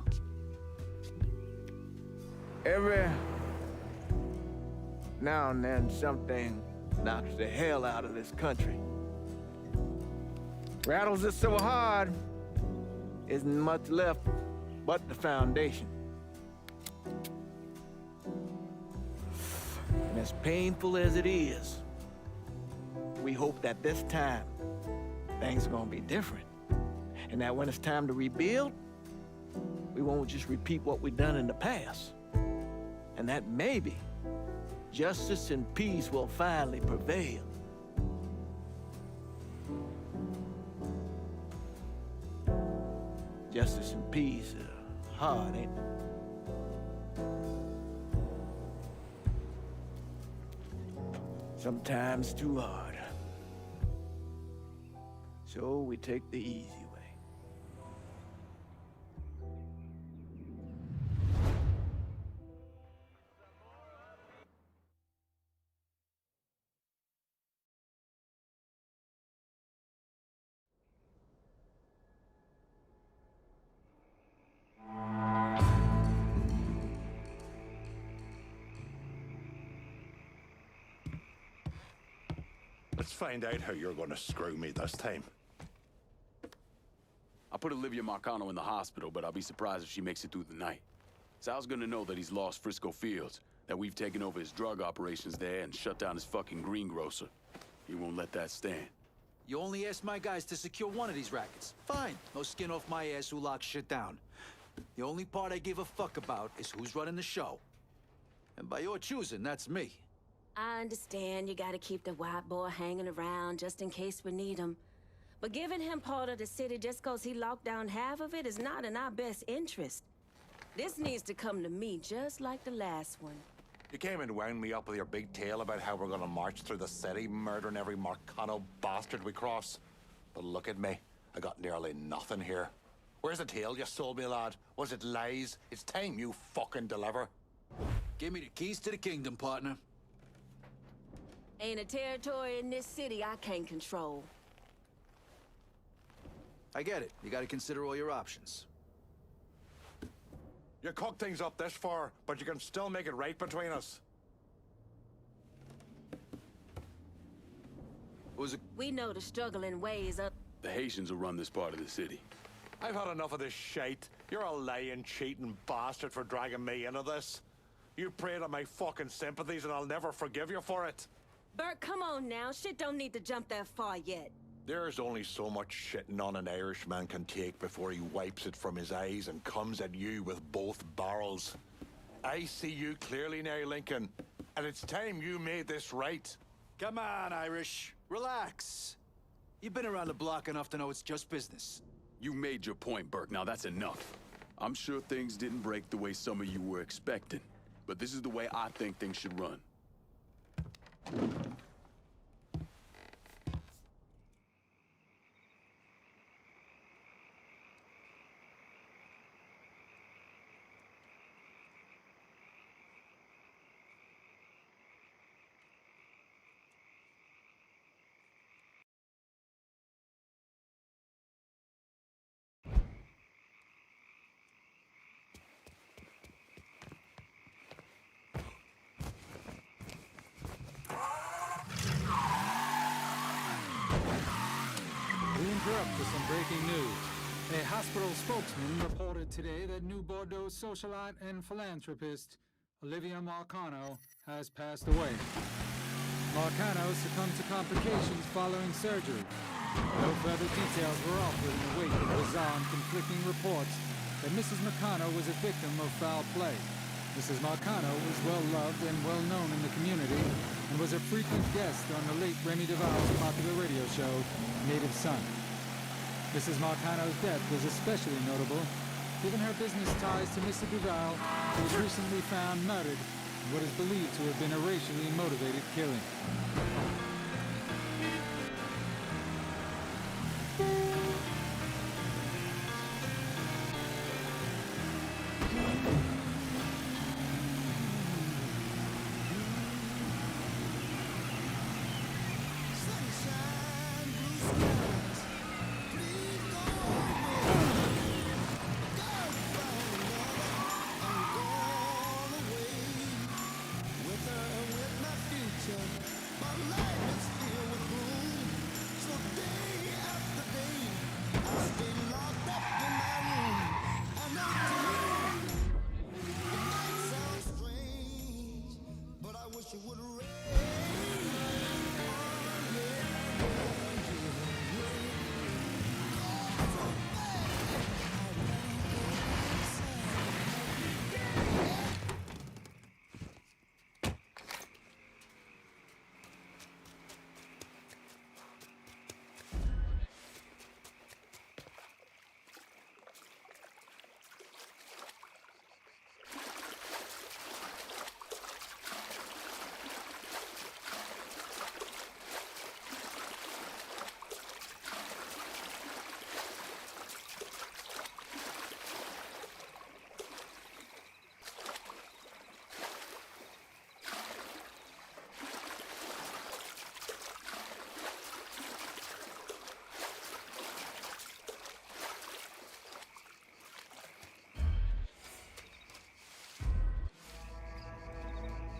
Every now and then, something knocks the hell out of this country. Rattles it so hard, isn't much left but the foundation. And as painful as it is, we hope that this time, things are gonna be different. And that when it's time to rebuild, we won't just repeat what we've done in the past. And that maybe justice and peace will finally prevail. Justice and peace are hard, ain't it? Sometimes too hard. So we take the easy way. Let's find out how you're gonna screw me this time. I put Olivia Marcano in the hospital, but I'll be surprised if she makes it through the night. Sal's gonna know that he's lost Frisco Fields, that we've taken over his drug operations there and shut down his fucking greengrocer. He won't let that stand. You only asked my guys to secure one of these rackets. Fine. No skin off my ass who locks shit down. The only part I give a fuck about is who's running the show. And by your choosing, that's me. I understand you gotta keep the white boy hanging around just in case we need him. But giving him part of the city just cause he locked down half of it is not in our best interest. This needs to come to me just like the last one. You came and wound me up with your big tale about how we're gonna march through the city, murdering every Marcano bastard we cross. But look at me. I got nearly nothing here. Where's the tale you sold me, lad? Was it lies? It's time you fucking deliver. Give me the keys to the kingdom, partner. Ain't a territory in this city I can't control. I get it. You gotta consider all your options. You cooked things up this far, but you can still make it right between us. We know the struggling ways of... The Haitians will run this part of the city. I've had enough of this shite. You're a lying, cheating bastard for dragging me into this. You preyed on my fucking sympathies and I'll never forgive you for it. Bert, come on now. Shit don't need to jump that far yet. There's only so much shitting on an Irishman can take before he wipes it from his eyes and comes at you with both barrels. I see you clearly now, Lincoln, and it's time you made this right. Come on, Irish. Relax. You've been around the block enough to know it's just business. You made your point, Burke. Now that's enough. I'm sure things didn't break the way some of you were expecting, but this is the way I think things should run. We interrupt with some breaking news. A hospital spokesman reported today that New Bordeaux socialite and philanthropist Olivia Marcano has passed away. Marcano succumbed to complications following surgery. No further details were offered in the wake of bizarre and conflicting reports that Mrs. Marcano was a victim of foul play. Mrs. Marcano was well loved and well known in the community and was a frequent guest on the late Remy Duval's popular radio show, Native Son. Mrs. Marcano's death was especially notable, given her business ties to Mr. Duval, who was recently found murdered in what is believed to have been a racially motivated killing.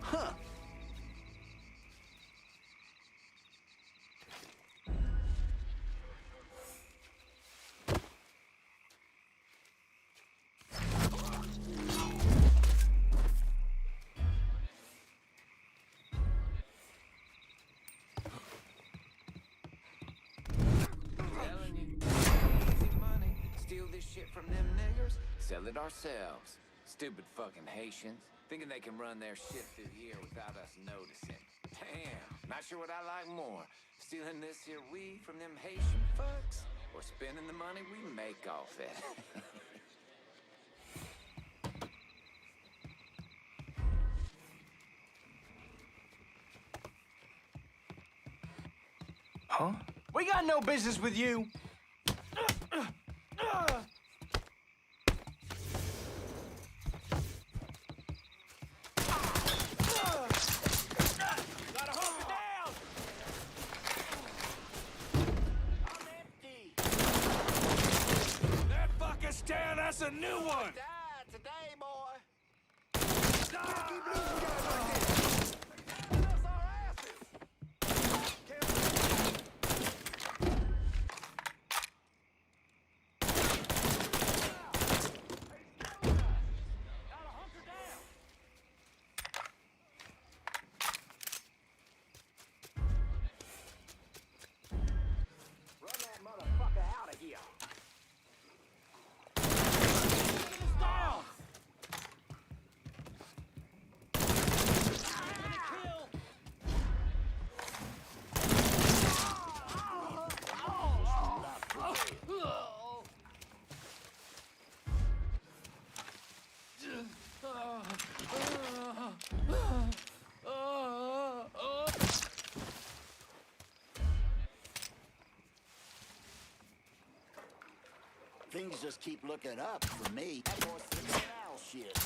Huh. Telling you, easy money. Steal this shit from them niggers, sell it ourselves. Stupid fucking Haitians, thinking they can run their shit through here without us noticing. Damn, not sure what I like more, stealing this here weed from them Haitian fucks, or spending the money we make off it. Huh? We got no business with you. That fucking stair, that's a new one! Today, boy. Things just keep looking up for me. That boy's fixing owl shit.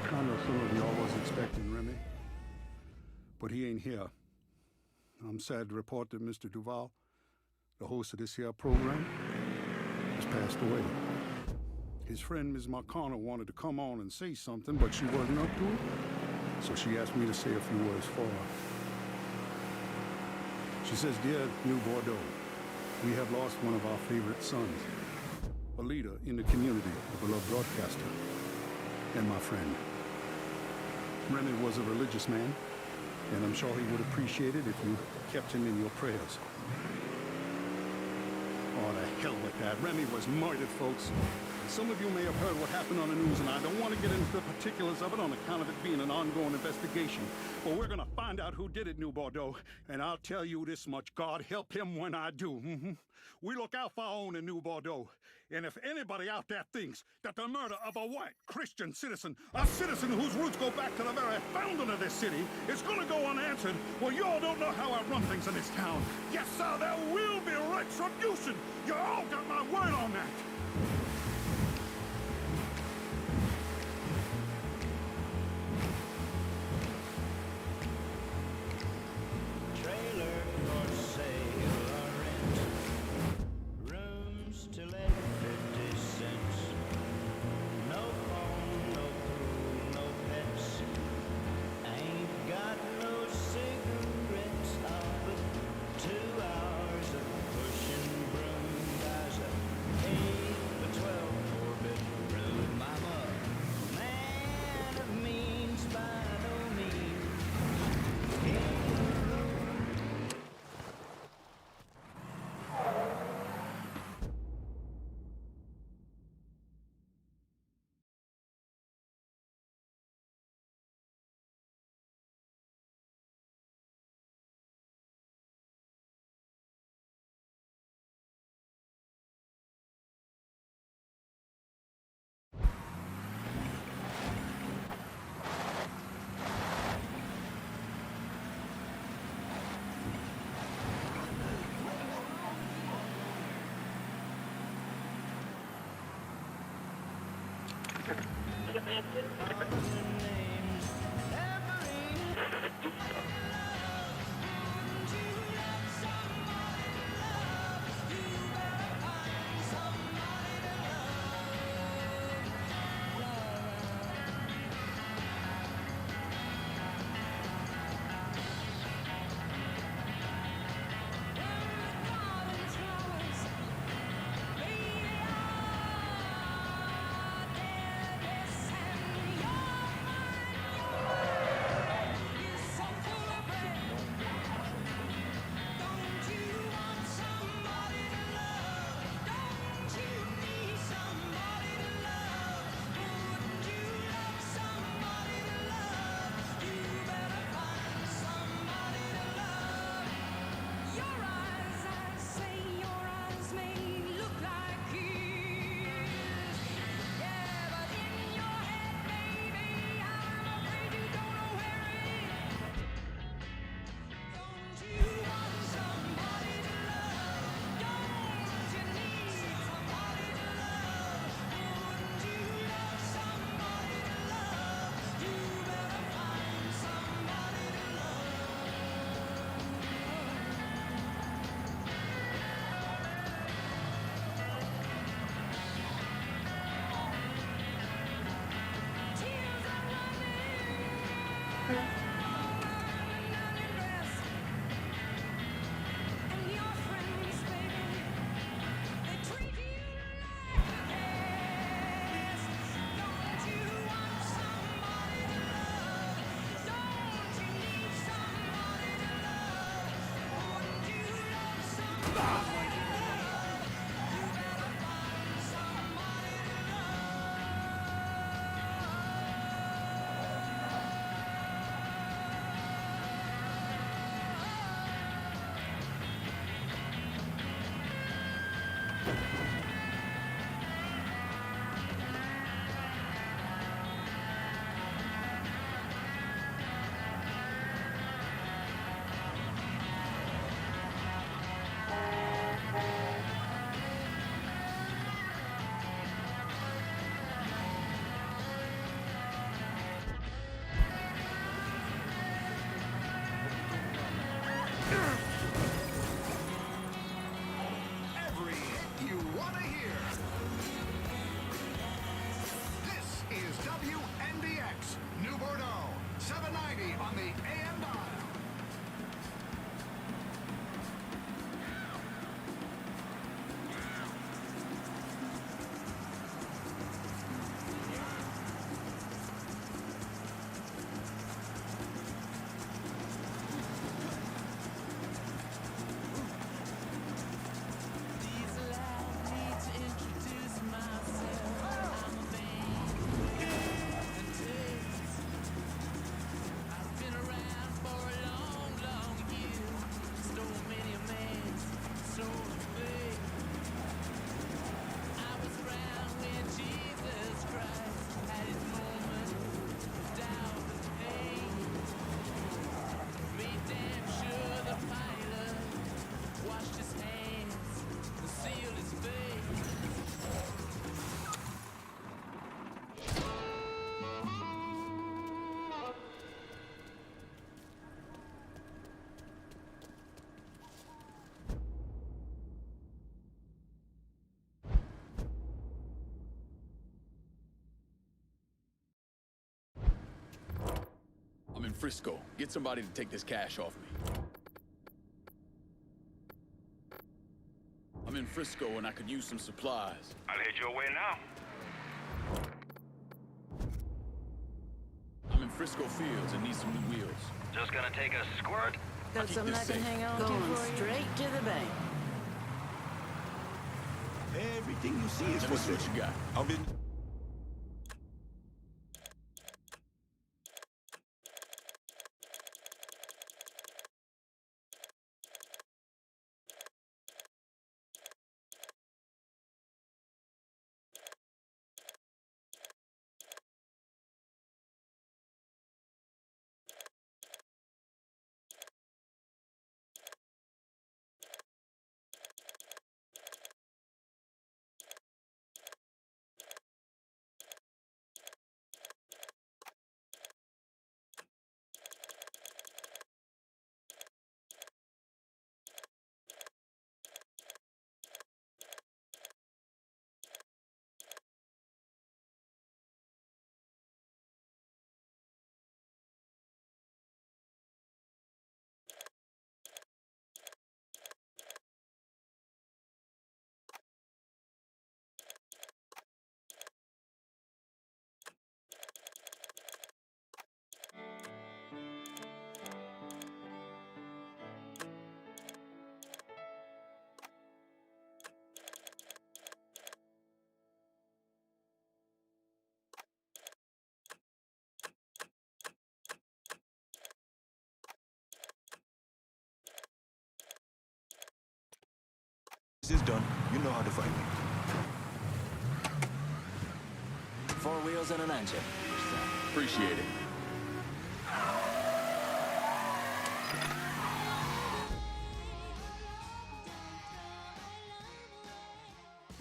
I know some of y'all was expecting Remy, but he ain't here. I'm sad to report that Mr. Duval, the host of this here program, has passed away. His friend, Ms. Marcano, wanted to come on and say something, but she wasn't up to it, so she asked me to say a few words for her. She says, "Dear New Bordeaux, we have lost one of our favorite sons, a leader in the community, a beloved broadcaster, and my friend. Remy was a religious man, and I'm sure he would appreciate it if you kept him in your prayers." Oh, the hell with that. Remy was murdered, folks. Some of you may have heard what happened on the news, and I don't want to get into the particulars of it on account of it being an ongoing investigation. But we're going to find out who did it, New Bordeaux. And I'll tell you this much, God help him when I do. We look out for our own in New Bordeaux. And if anybody out there thinks that the murder of a white Christian citizen, a citizen whose roots go back to the very founding of this city, is going to go unanswered, well, you all don't know how I run things in this town. Yes, sir, there will be retribution. You all got my word on that. Trailer for sale or rent. Rooms to let 50 cents. No phone, no pool, no pets. Ain't got no cigarettes. But 2 hours of pushing broom. Guys, 8 by 12 4-bedroom. I'm a man of means by no means. Frisco. Get somebody to take this cash off me. I'm in Frisco and I could use some supplies. I'll head your way now. I'm in Frisco Fields and need some new wheels. Just gonna take a squirt? Got something I can hang on to for you? Straight to the bank. Everything you see is Let for me see sale. what you got. I'll be... This is done. You know how to find me. 4 wheels and an engine. Appreciate it.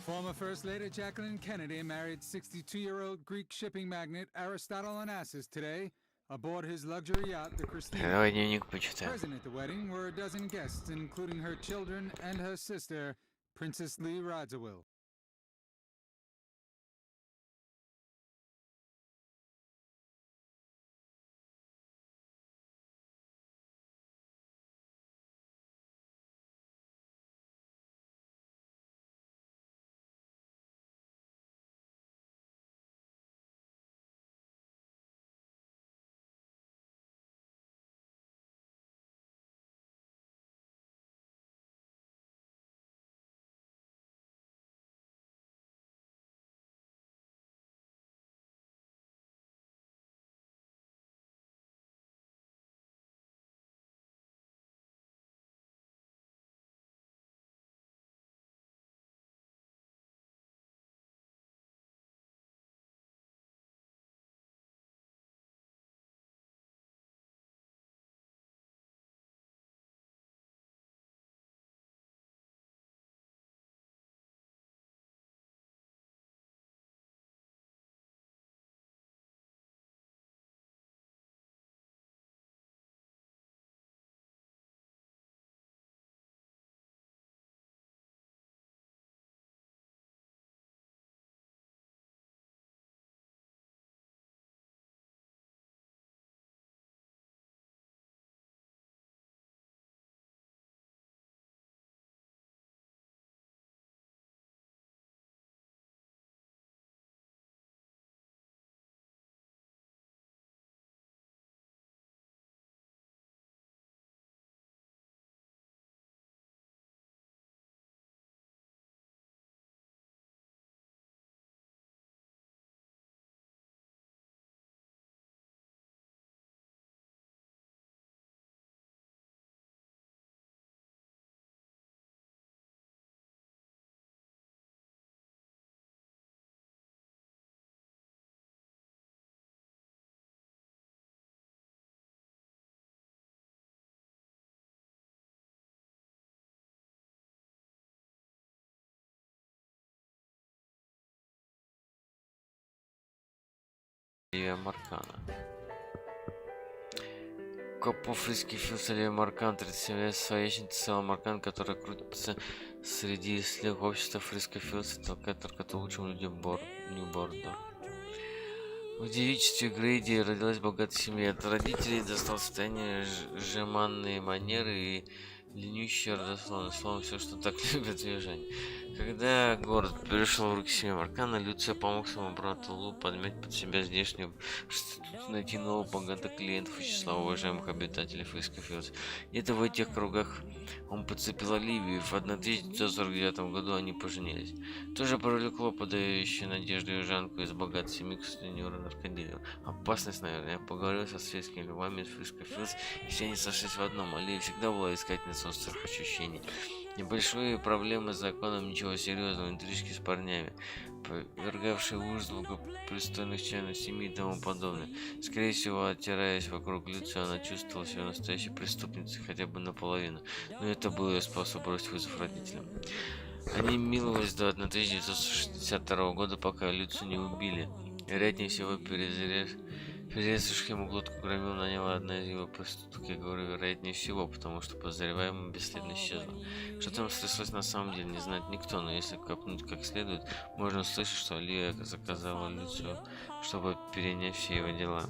Former First Lady Jacqueline Kennedy married 62-year-old Greek shipping magnate Aristotle Onassis today aboard his luxury yacht, the Christina. Давай дневник почитаем. Present at the wedding were a dozen guests, including her children and her sister, Princess Lee Radziwill. Оливия Маркана. Копов Фриски Филдс, Оливия Маркан, 37 лет, своячница Села Маркан, которая крутится среди слег общества Фриско Филдс и толкает только лучшим людям Нью-Бордо. В девичестве Грейди родилась богатая семья. От родителей достал состояние жеманные манеры и ленющие родословные. Словом, все, что так любят южане. Когда город перешел в руки семьи Маркана, Люция помог своему брату Лу подмять под себя здешнюю проститутку, найти новых богатых клиентов из числа уважаемых обитателей Фейскофилдс. Где-то в этих кругах он подцепил Оливию, и в 1949 году они поженились. Тоже привлекло подающую надежду южанку из богатой семьи к сутенеру наркодилеру. Опасность, наверное. Я поговорил со светскими львами из Фейскофилдс, и все они сошлись в одном. Оливия всегда была искательницей острых ощущений. Небольшие проблемы с законом, ничего серьезного, интрижки с парнями, повергавшие в ужас благопристойных членов семьи и тому подобное. Скорее всего, оттираясь вокруг Люции, она чувствовала себя настоящей преступницей, хотя бы наполовину, но это был ее способ бросить вызов родителям. Они миловались до 1962 года, пока Люцию не убили. Вероятнее всего, перерезавший ему глотку громил наняла одна из его проституток. Я говорю, вероятнее всего, потому что подозреваемая бесследно исчезла. Что там стряслось на самом деле, не знает никто, но если копнуть как следует, можно услышать, что Оливия заказала Люцию, чтобы перенять все его дела.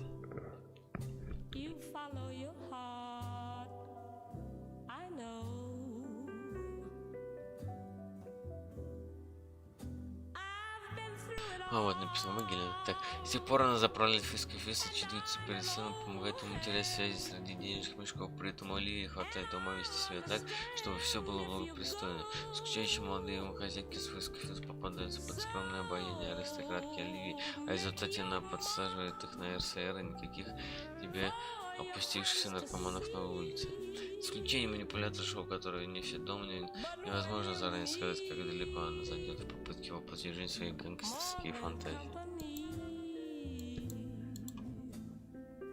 А вот, написано могильно. Так, с тех пор она заправляет Фейскофилдс, отчитывается перед сыном, помогает ему терять связи среди денежных мешков. При этом Оливии хватает ума вести себя так, чтобы все было благопристойно. Скучающие молодые хозяйки с Фейскофилдс попадаются под скромное обаяние аристократки Оливии, а в результате она подсаживает их на РСР, и никаких тебе опустившихся наркоманов на улице. Исключение манипулятора шоу, который не все дома, невозможно заранее сказать, как далеко она зайдет в попытке воплотить жизнь своих гангстерские фантазии.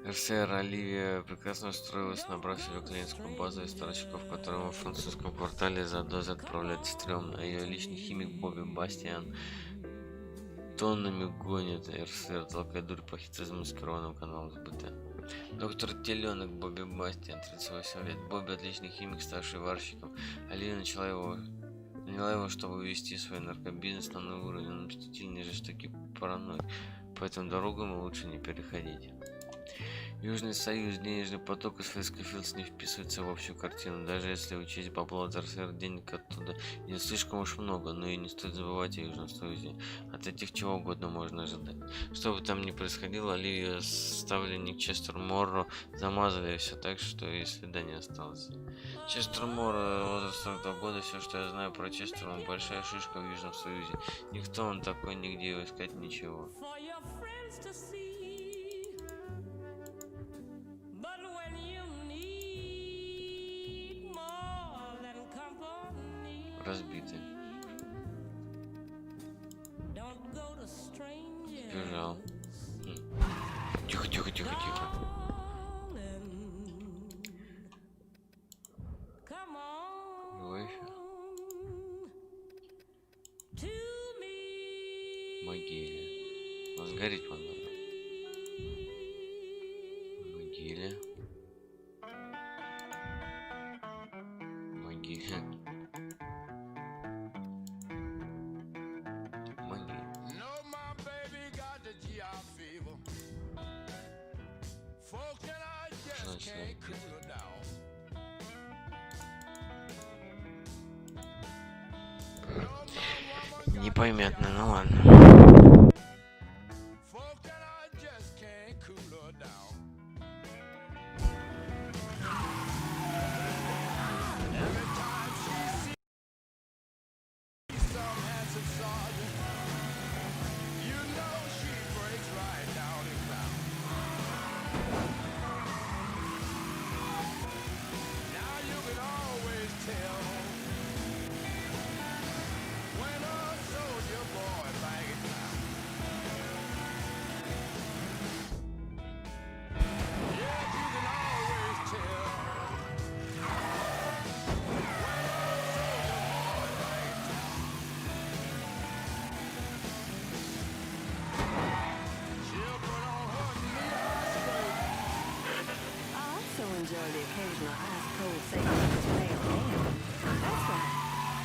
РСР Оливия прекрасно устроилась, набрав себе клиентскую базу из старичков, которым во французском квартале за дозы отправляют стрёмно, а ее личный химик Бобби Бастиан тоннами гонит РСР, толкая дурь по хитро замаскированным каналам сбыта. Доктор Теленок Бобби Бастиан, 38 лет. Бобби отличный химик, старший варщиком. Оливия наняла его, чтобы ввести свой наркобизнес на новый уровень. Он мстительный, жестокий, параноик. Поэтому дорогу ему лучше не переходить. Южный Союз, денежный поток из Фейскофилдс не вписывается в общую картину. Даже если учесть бабло от РСР, денег оттуда не слишком уж много, но и не стоит забывать о Южном Союзе. От этих чего угодно можно ожидать. Что бы там ни происходило, Оливию ставленник Честер Морро замазали все так, что и следа не осталось. Честер Морро, возраст 42 года, все, что я знаю про Честера, он большая шишка в Южном Союзе. Никто он такой, нигде его искать, ничего. Разбитый. Сбежал. Тихо, тихо, тихо, тихо. Живой еще? Могиле. Он сгореть вон надо. Могиле. Могиле. Непонятно, ну ладно. Enjoy the occasional ice cold St. Louis pale ale. That's right.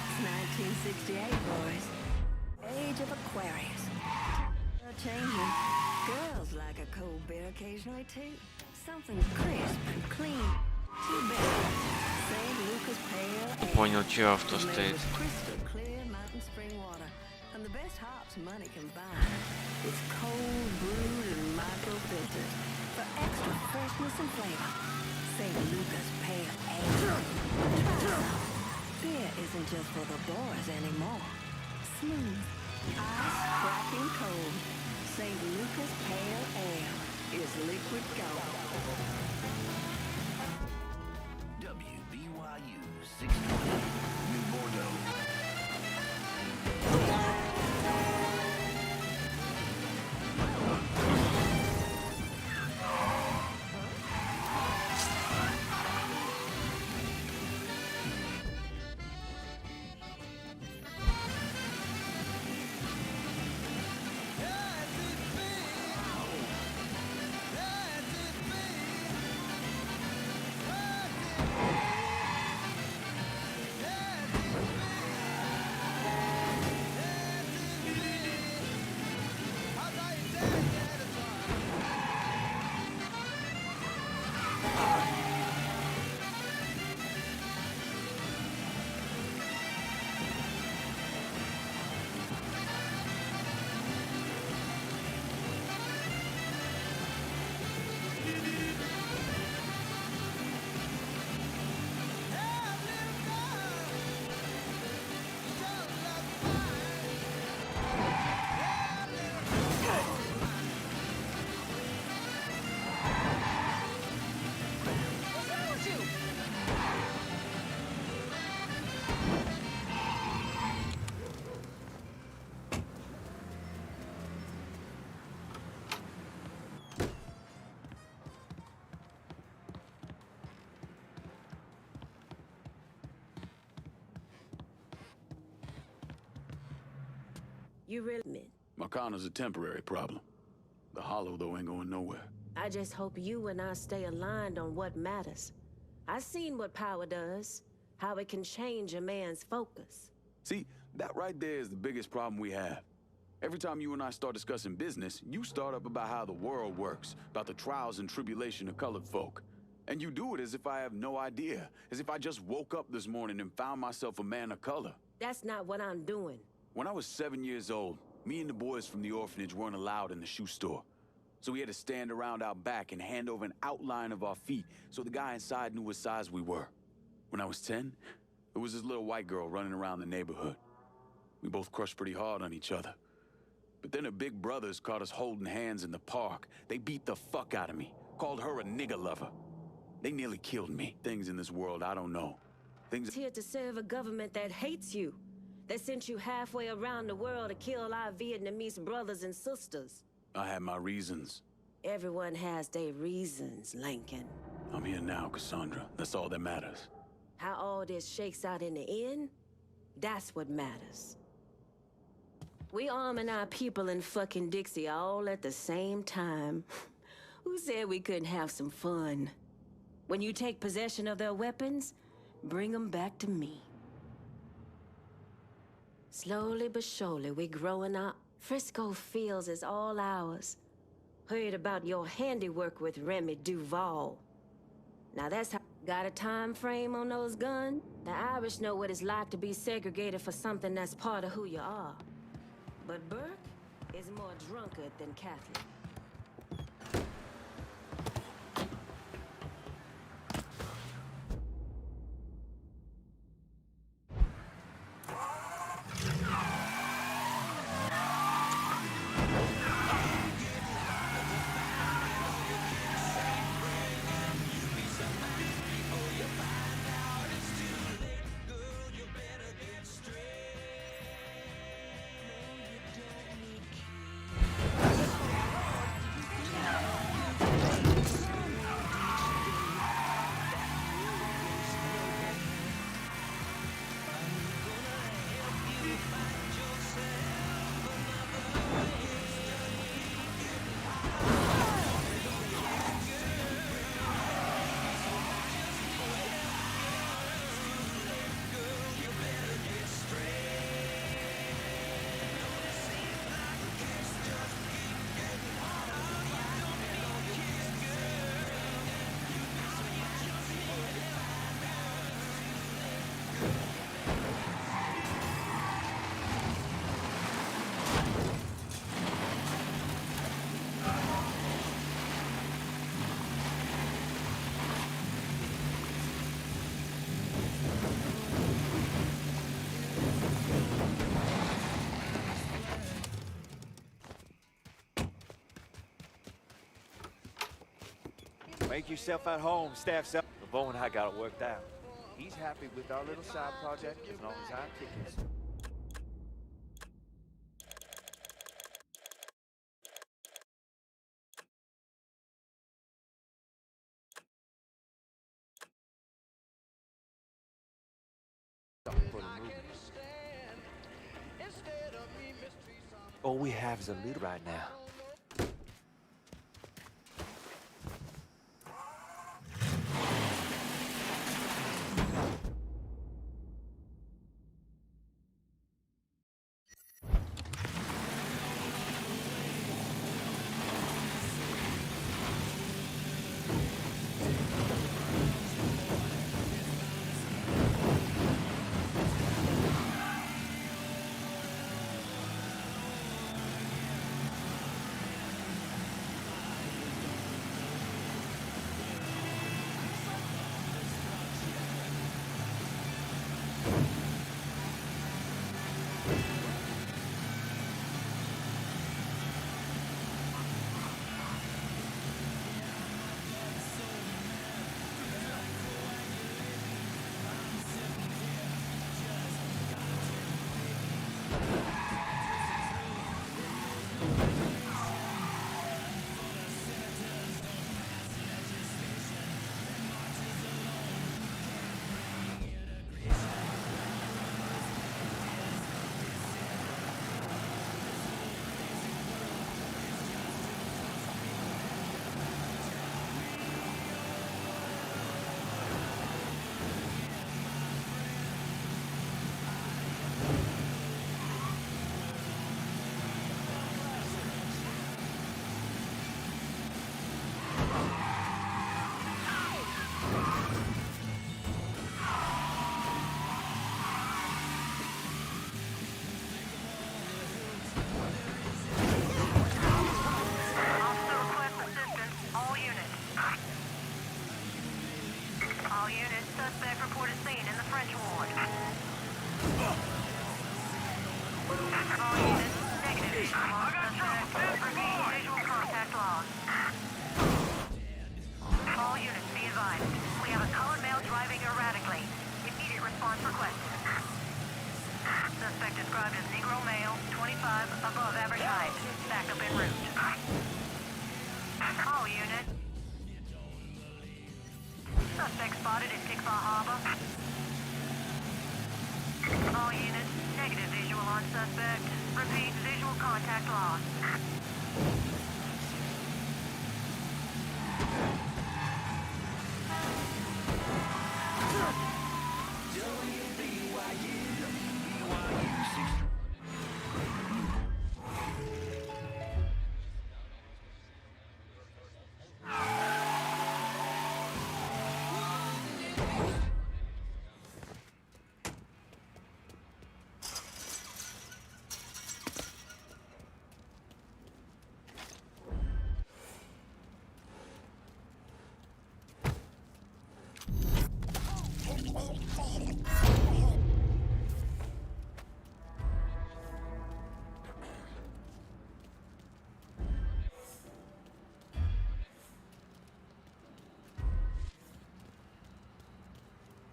It's 1968, boys. Age of Aquarius. Changing. Girls like a cold beer occasionally too. Something crisp and clean. Too bad. St. Lucas Pale Ale. Понял, чье авто Made стоит. with crystal clear mountain spring water and the best hops money can buy. It's cold brewed and micro filtered for extra freshness and flavor. St. Lucas Pale Ale. Try it out. Beer isn't just for the boys anymore. Smooth, ice cracking cold. St. Lucas Pale Ale is liquid gold. WBYU 620, New Bordeaux. You really... Marcano's a temporary problem. The Hollow, though, ain't going nowhere. I just hope you and I stay aligned on what matters. I've seen what power does, how it can change a man's focus. See, that right there is the biggest problem we have. Every time you and I start discussing business, you start up about how the world works, about the trials and tribulation of colored folk. And you do it as if I have no idea, as if I just woke up this morning and found myself a man of color. That's not what I'm doing. When I was 7 years old, me and the boys from the orphanage weren't allowed in the shoe store. So we had to stand around out back and hand over an outline of our feet so the guy inside knew what size we were. When I was 10, there was this little white girl running around the neighborhood. We both crushed pretty hard on each other. But then her big brothers caught us holding hands in the park. They beat the fuck out of me, called her a nigger lover. They nearly killed me. Things in this world I don't know. Things here to serve a government that hates you, that sent you halfway around the world to kill our Vietnamese brothers and sisters. I had my reasons. Everyone has their reasons, Lincoln. I'm here now, Cassandra. That's all that matters. How all this shakes out in the end, that's what matters. We arming our people in fucking Dixie all at the same time. Who said we couldn't have some fun? When you take possession of their weapons, bring them back to me. Slowly but surely, we're growing up. Frisco Fields is all ours. Heard about your handiwork with Remy Duval. Now that's how... Got a time frame on those guns? The Irish know what it's like to be segregated for something that's part of who you are. But Burke is more drunkard than Catholic. Make yourself at home, staff's up. LeBeau and I got it worked out. He's happy with our little side project as long as our tickets. All we have is a lead right now.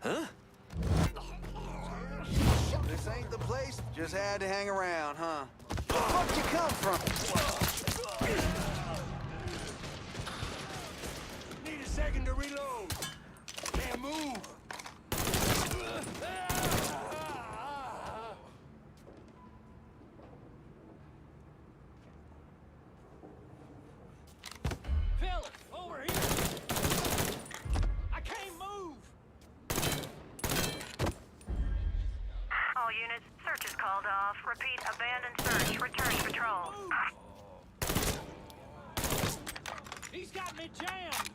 Huh? This ain't the place? Just had to hang around, huh? Where the fuck you come from? Need a second to reload. Can't move. Phil, over here. I can't move. All units, search is called off. Repeat, abandoned search. Return to patrol. He's got me jammed.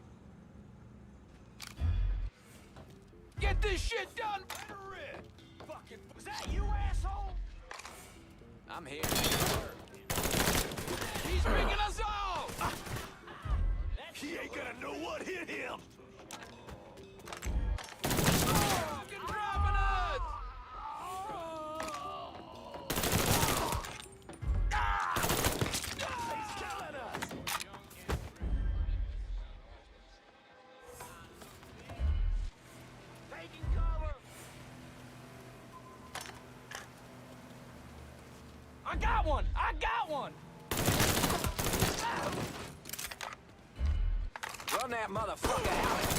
Get this shit done, veteran! Fucking, was that you, asshole? I'm here. He's picking us off! He ain't gonna know what hit him! Fucking dropping us! He's killing us! got one! I got one! Run that motherfucker out!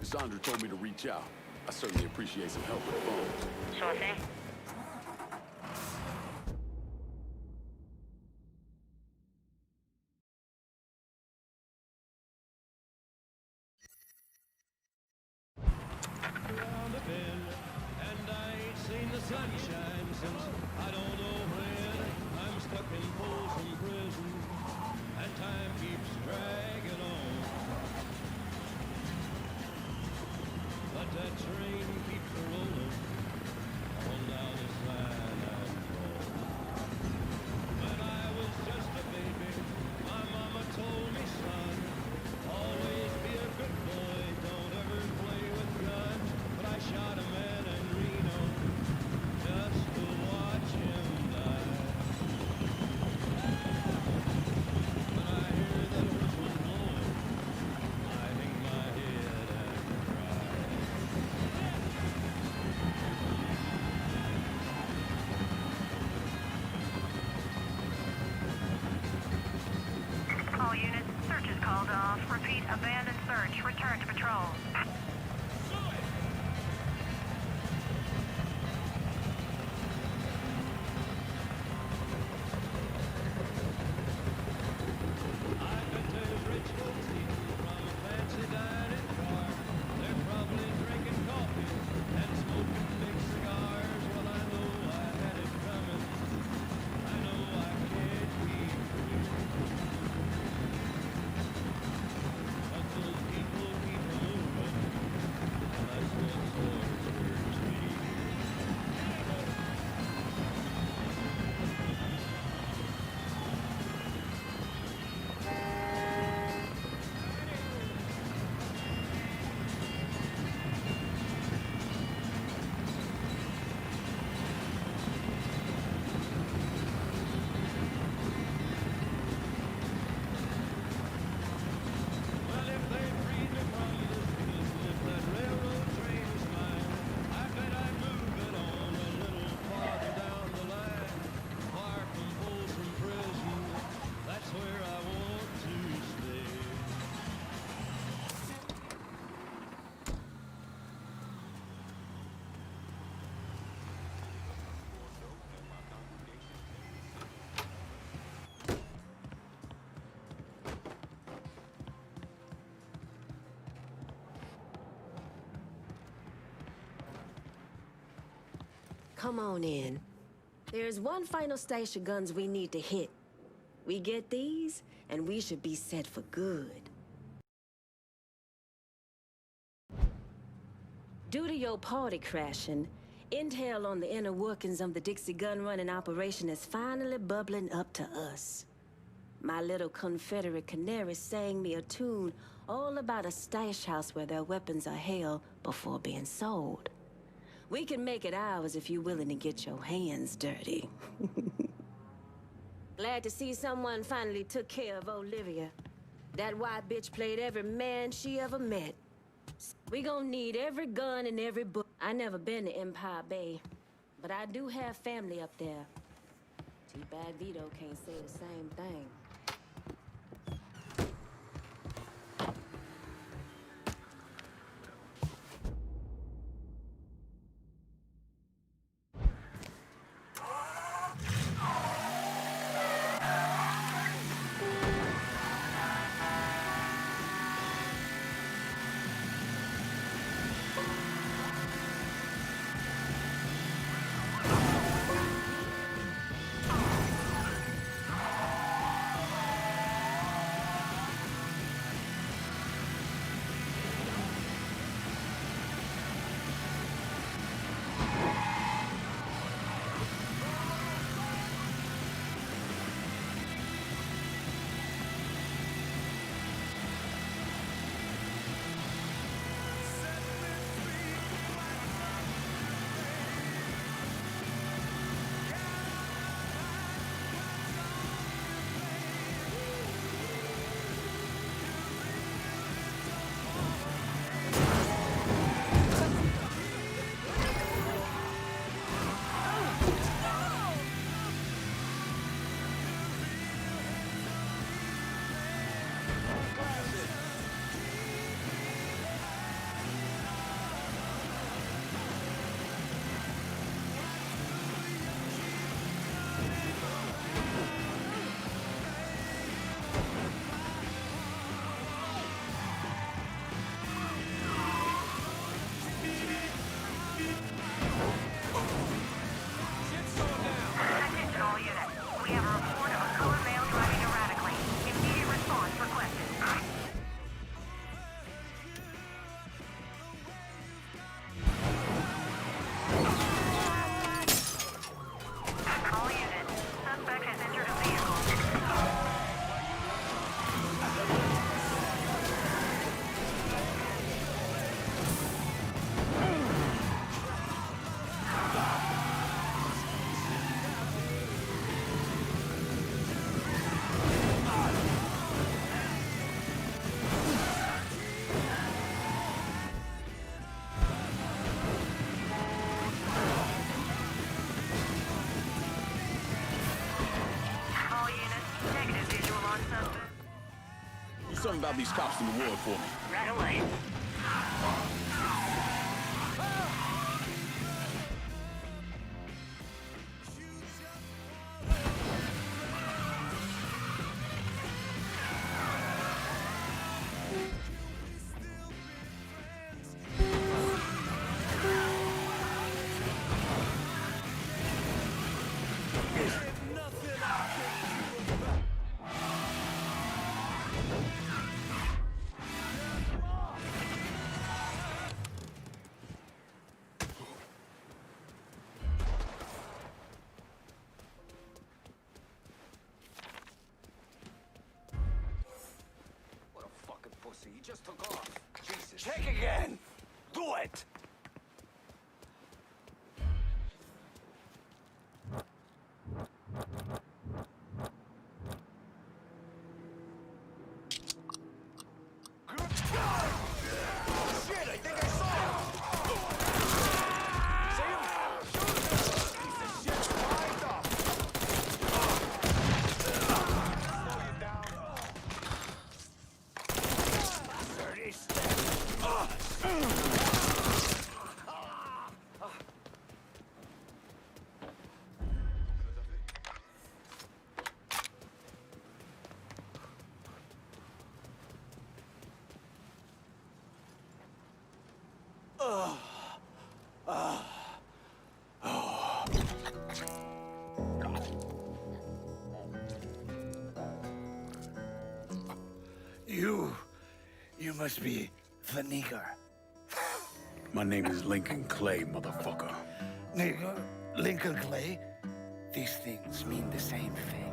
Sandra told me to reach out. I certainly appreciate some help with the phone. Sure thing. Around the bend, and I ain't seen the sunshine since I don't know when. I'm stuck in Folsom Prison, and time keeps dragging on. But that train keeps rolling on down this line I'm on. When I was just a baby, my mama told me, son, always be a good boy, don't ever play with guns. But I shot a man in Reno just to watch him Come on in. There's one final stash of guns we need to hit. We get these, and we should be set for good. Due to your party crashing, intel on the inner workings of the Dixie gun running operation is finally bubbling up to us. My little Confederate canary sang me a tune all about a stash house where their weapons are held before being sold. We can make it ours if you're willing to get your hands dirty. Glad to see someone finally took care of Olivia. That white bitch played every man she ever met. We gonna need every gun and every book. I never been to Empire Bay, but I do have family up there. Too bad Vito can't say the same thing. Something about these cops in the ward for me. Right away. He just took off. Jesus. Check again! Do it! Shit, I think I saw him! See him? Piece of shit, lined up! Slow you down. Dirty step. must be the nigger. My name is Lincoln Clay, motherfucker. Nigger? Lincoln Clay? These things mean the same thing.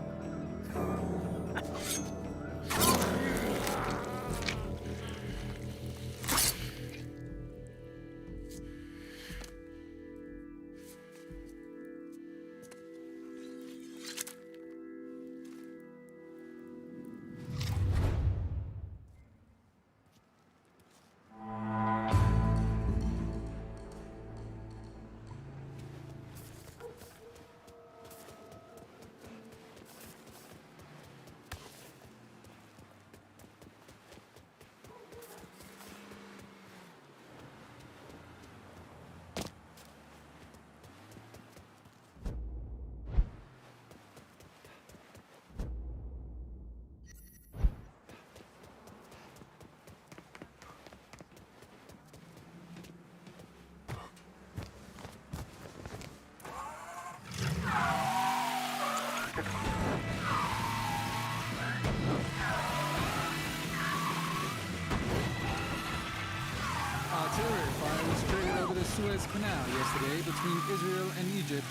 Artillery fire was traded over the Suez Canal yesterday between Israel and Egypt,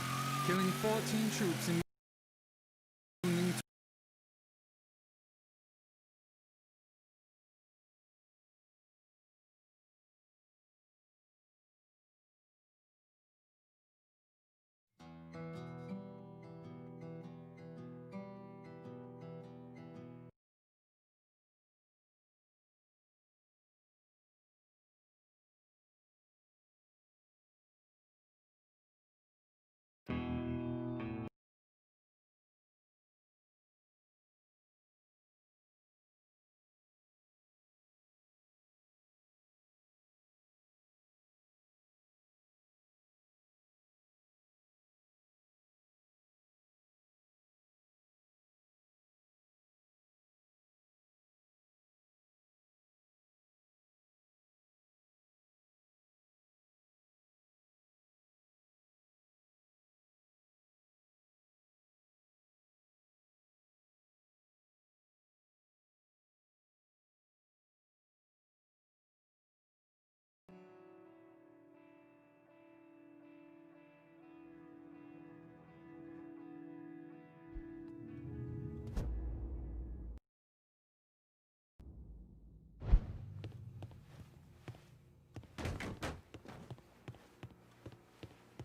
killing 14 troops and wounding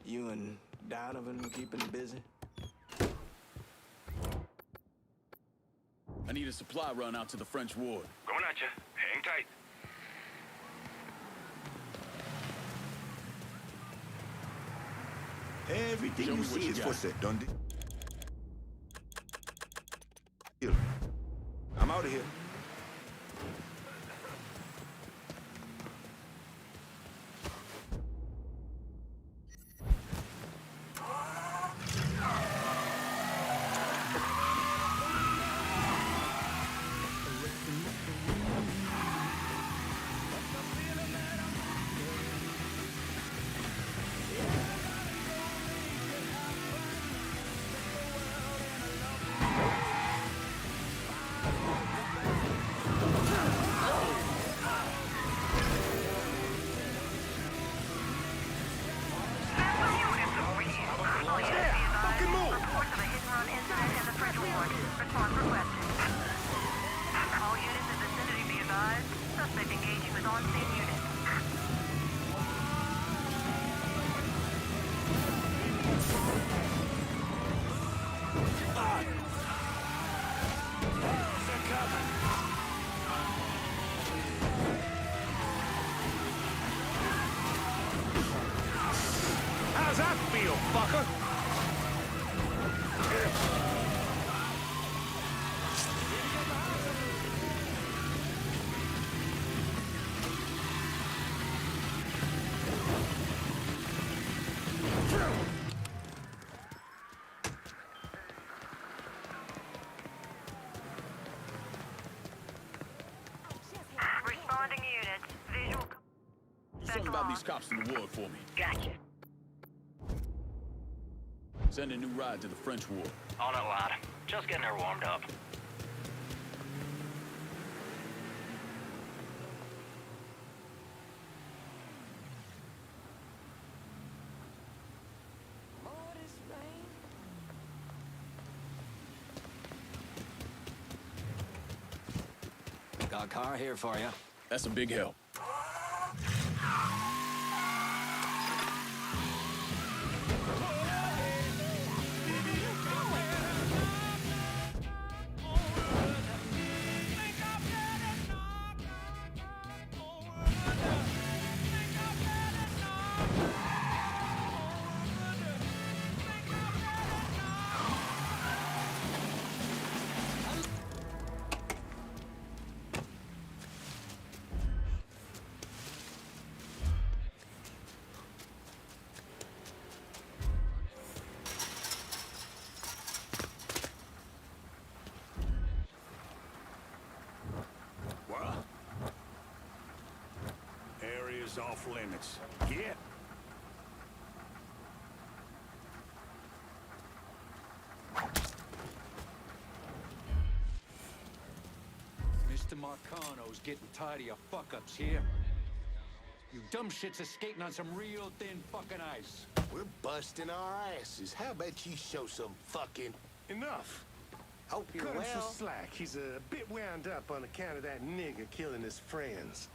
You and Donovan keeping busy? I need a supply run out to the French ward. Going at you. Hang tight. Everything you see is for set, done deal. I'm out of here. How's that feel, fucker? Responding units. Visual. Do something about these cops in the ward for me. Gotcha. Send a new ride to the French ward. On it, lad. Just getting her warmed up. Got a car here for you. That's a big help. Area's off limits. Get. Mr. Marcano's getting tired of your fuck-ups here. You dumb shits are skating on some real thin fucking ice. We're busting our asses. How about you show some fucking... Enough. Hope you're Cut him some well. slack. He's a bit wound up on account of that nigger killing his friends.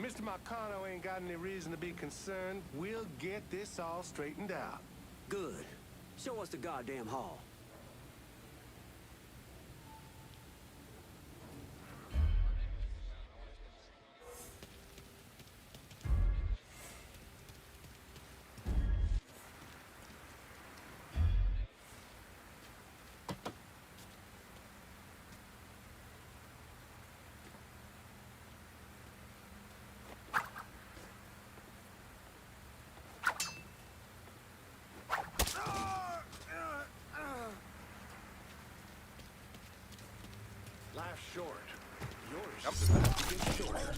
Mr. Marcano ain't got any reason to be concerned. We'll get this all straightened out. Good. Show us the goddamn hall. Life's short. Yours is about to get shorter.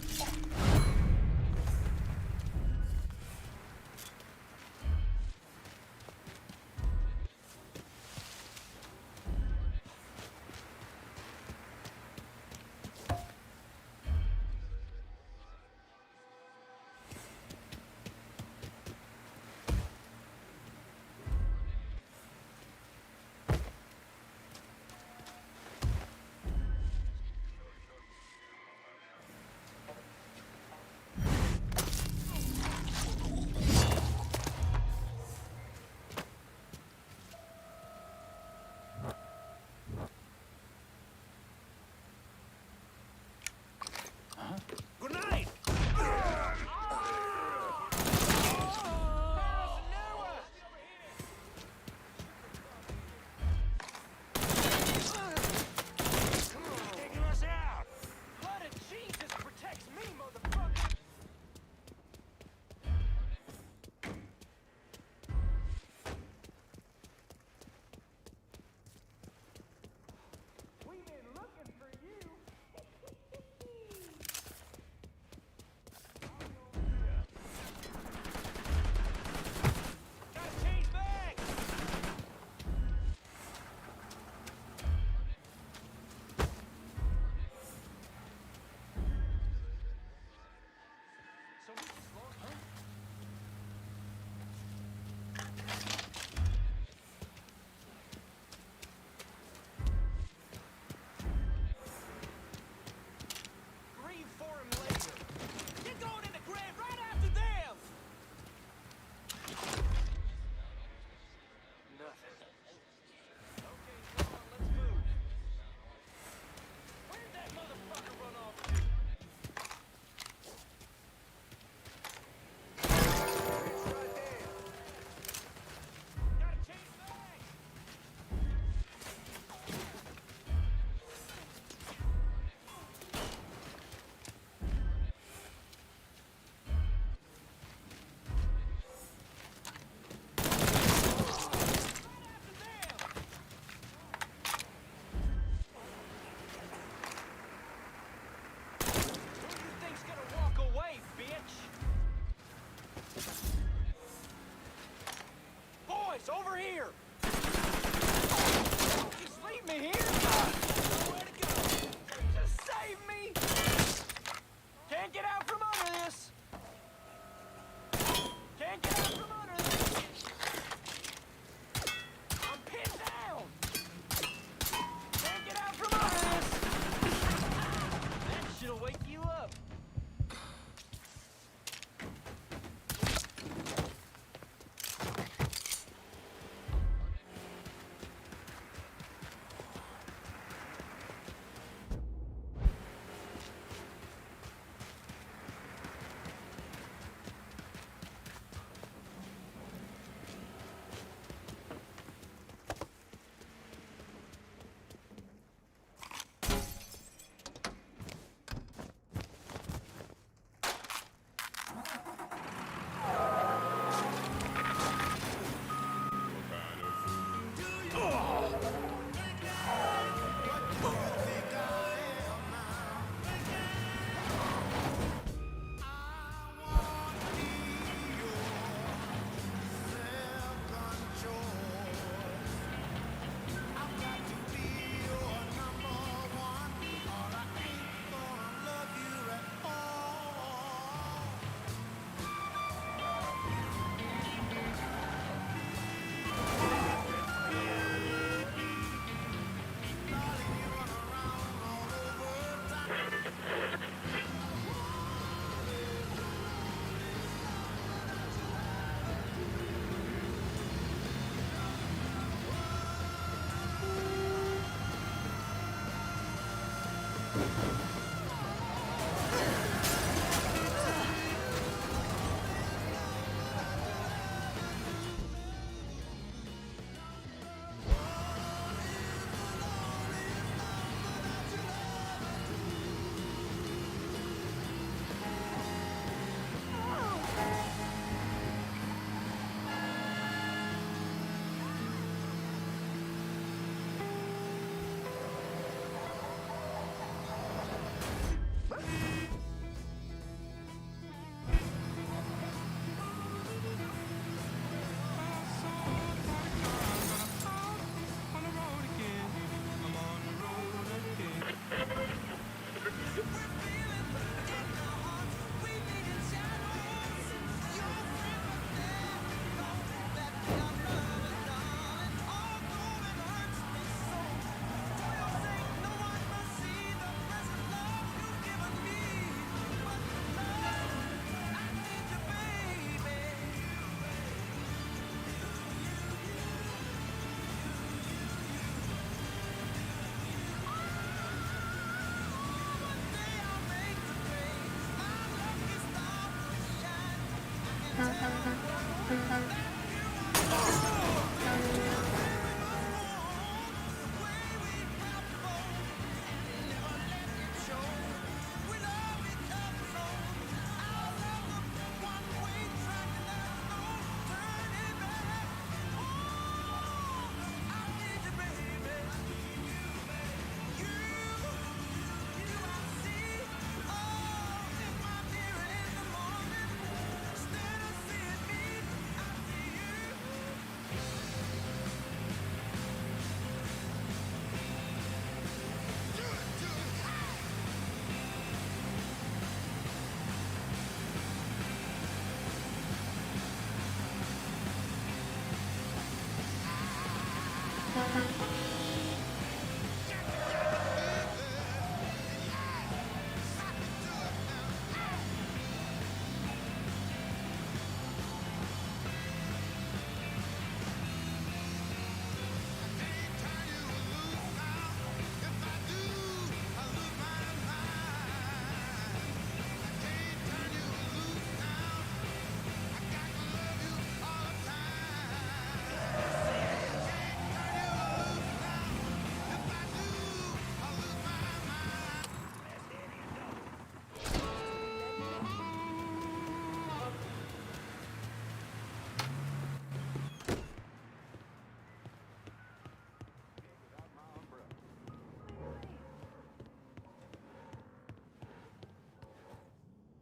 Over here! Just leave me here! Nowhere to go! Just save me! Can't get out from under this! Can't get out from under this! I'm pinned down! Can't get out from under this! That shit'll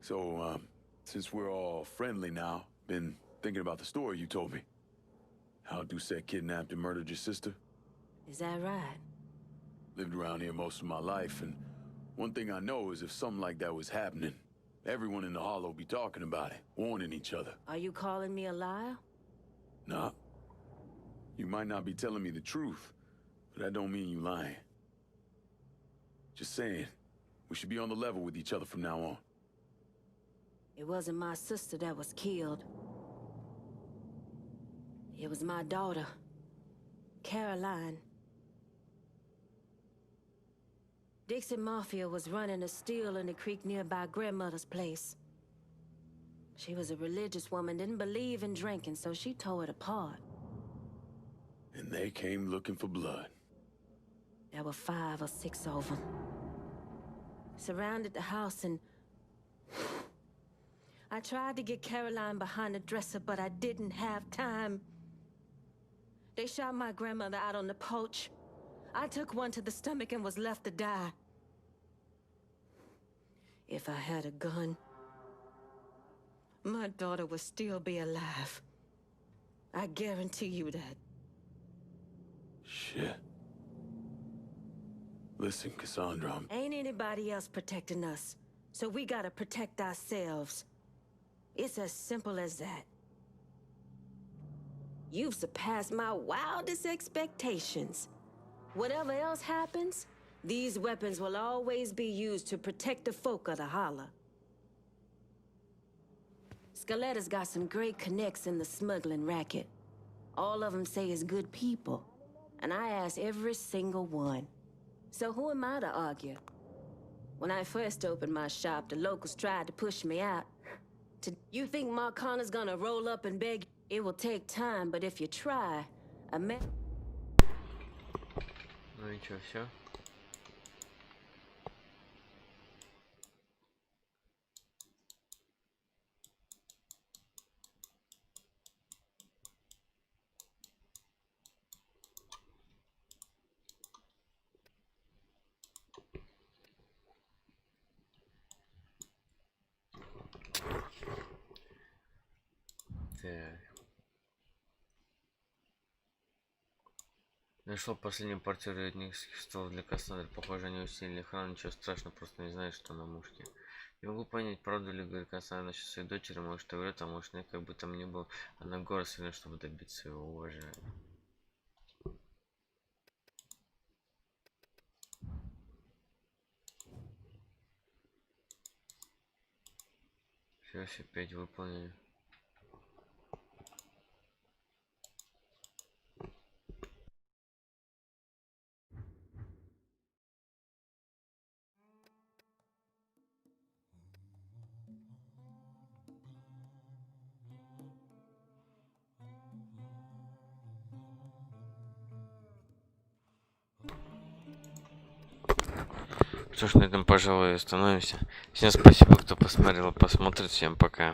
So, since we're all friendly now, been thinking about the story you told me. How Doucette kidnapped and murdered your sister? Is that right? Lived around here most of my life, and one thing I know is if something like that was happening, everyone in the Hollow be talking about it, warning each other. Are you calling me a liar? Nah. You might not be telling me the truth, but that don't mean you lying. Just saying, we should be on the level with each other from now on. It wasn't my sister that was killed. It was my daughter, Caroline. Dixon Mafia was running a still in the creek nearby grandmother's place. She was a religious woman, didn't believe in drinking, so she tore it apart. And they came looking for blood. There were 5 or 6 of them. Surrounded the house and... I tried to get Caroline behind the dresser, but I didn't have time. They shot my grandmother out on the porch. I took one to the stomach and was left to die. If I had a gun, my daughter would still be alive. I guarantee you that. Shit. Listen, Cassandra, Ain't anybody else protecting us, so we gotta protect ourselves. It's as simple as that. You've surpassed my wildest expectations. Whatever else happens, these weapons will always be used to protect the folk of the Holler. Scaletta's got some great connects in the smuggling racket. All of them say is good people, and I ask every single one. So who am I to argue? When I first opened my shop, the locals tried to push me out. You think Mark Connor's gonna roll up and beg? It will take time, but if you try, a man... Ну и чё, всё? Так. Нашел последнюю партию редникских стволов для Кассандры. Похоже, они усилили охрану. Ничего страшного, просто не знаю, что на мушке. Не могу понять, правду ли говорит Кассандра насчет своей дочери. Может, и врет, а может, нет, как бы там ни было. Она гора сильна, чтобы добиться его уважения. Все 5 выполнили. Что ж, на этом, пожалуй, остановимся. Всем спасибо, кто посмотрел, посмотрит. Всем пока.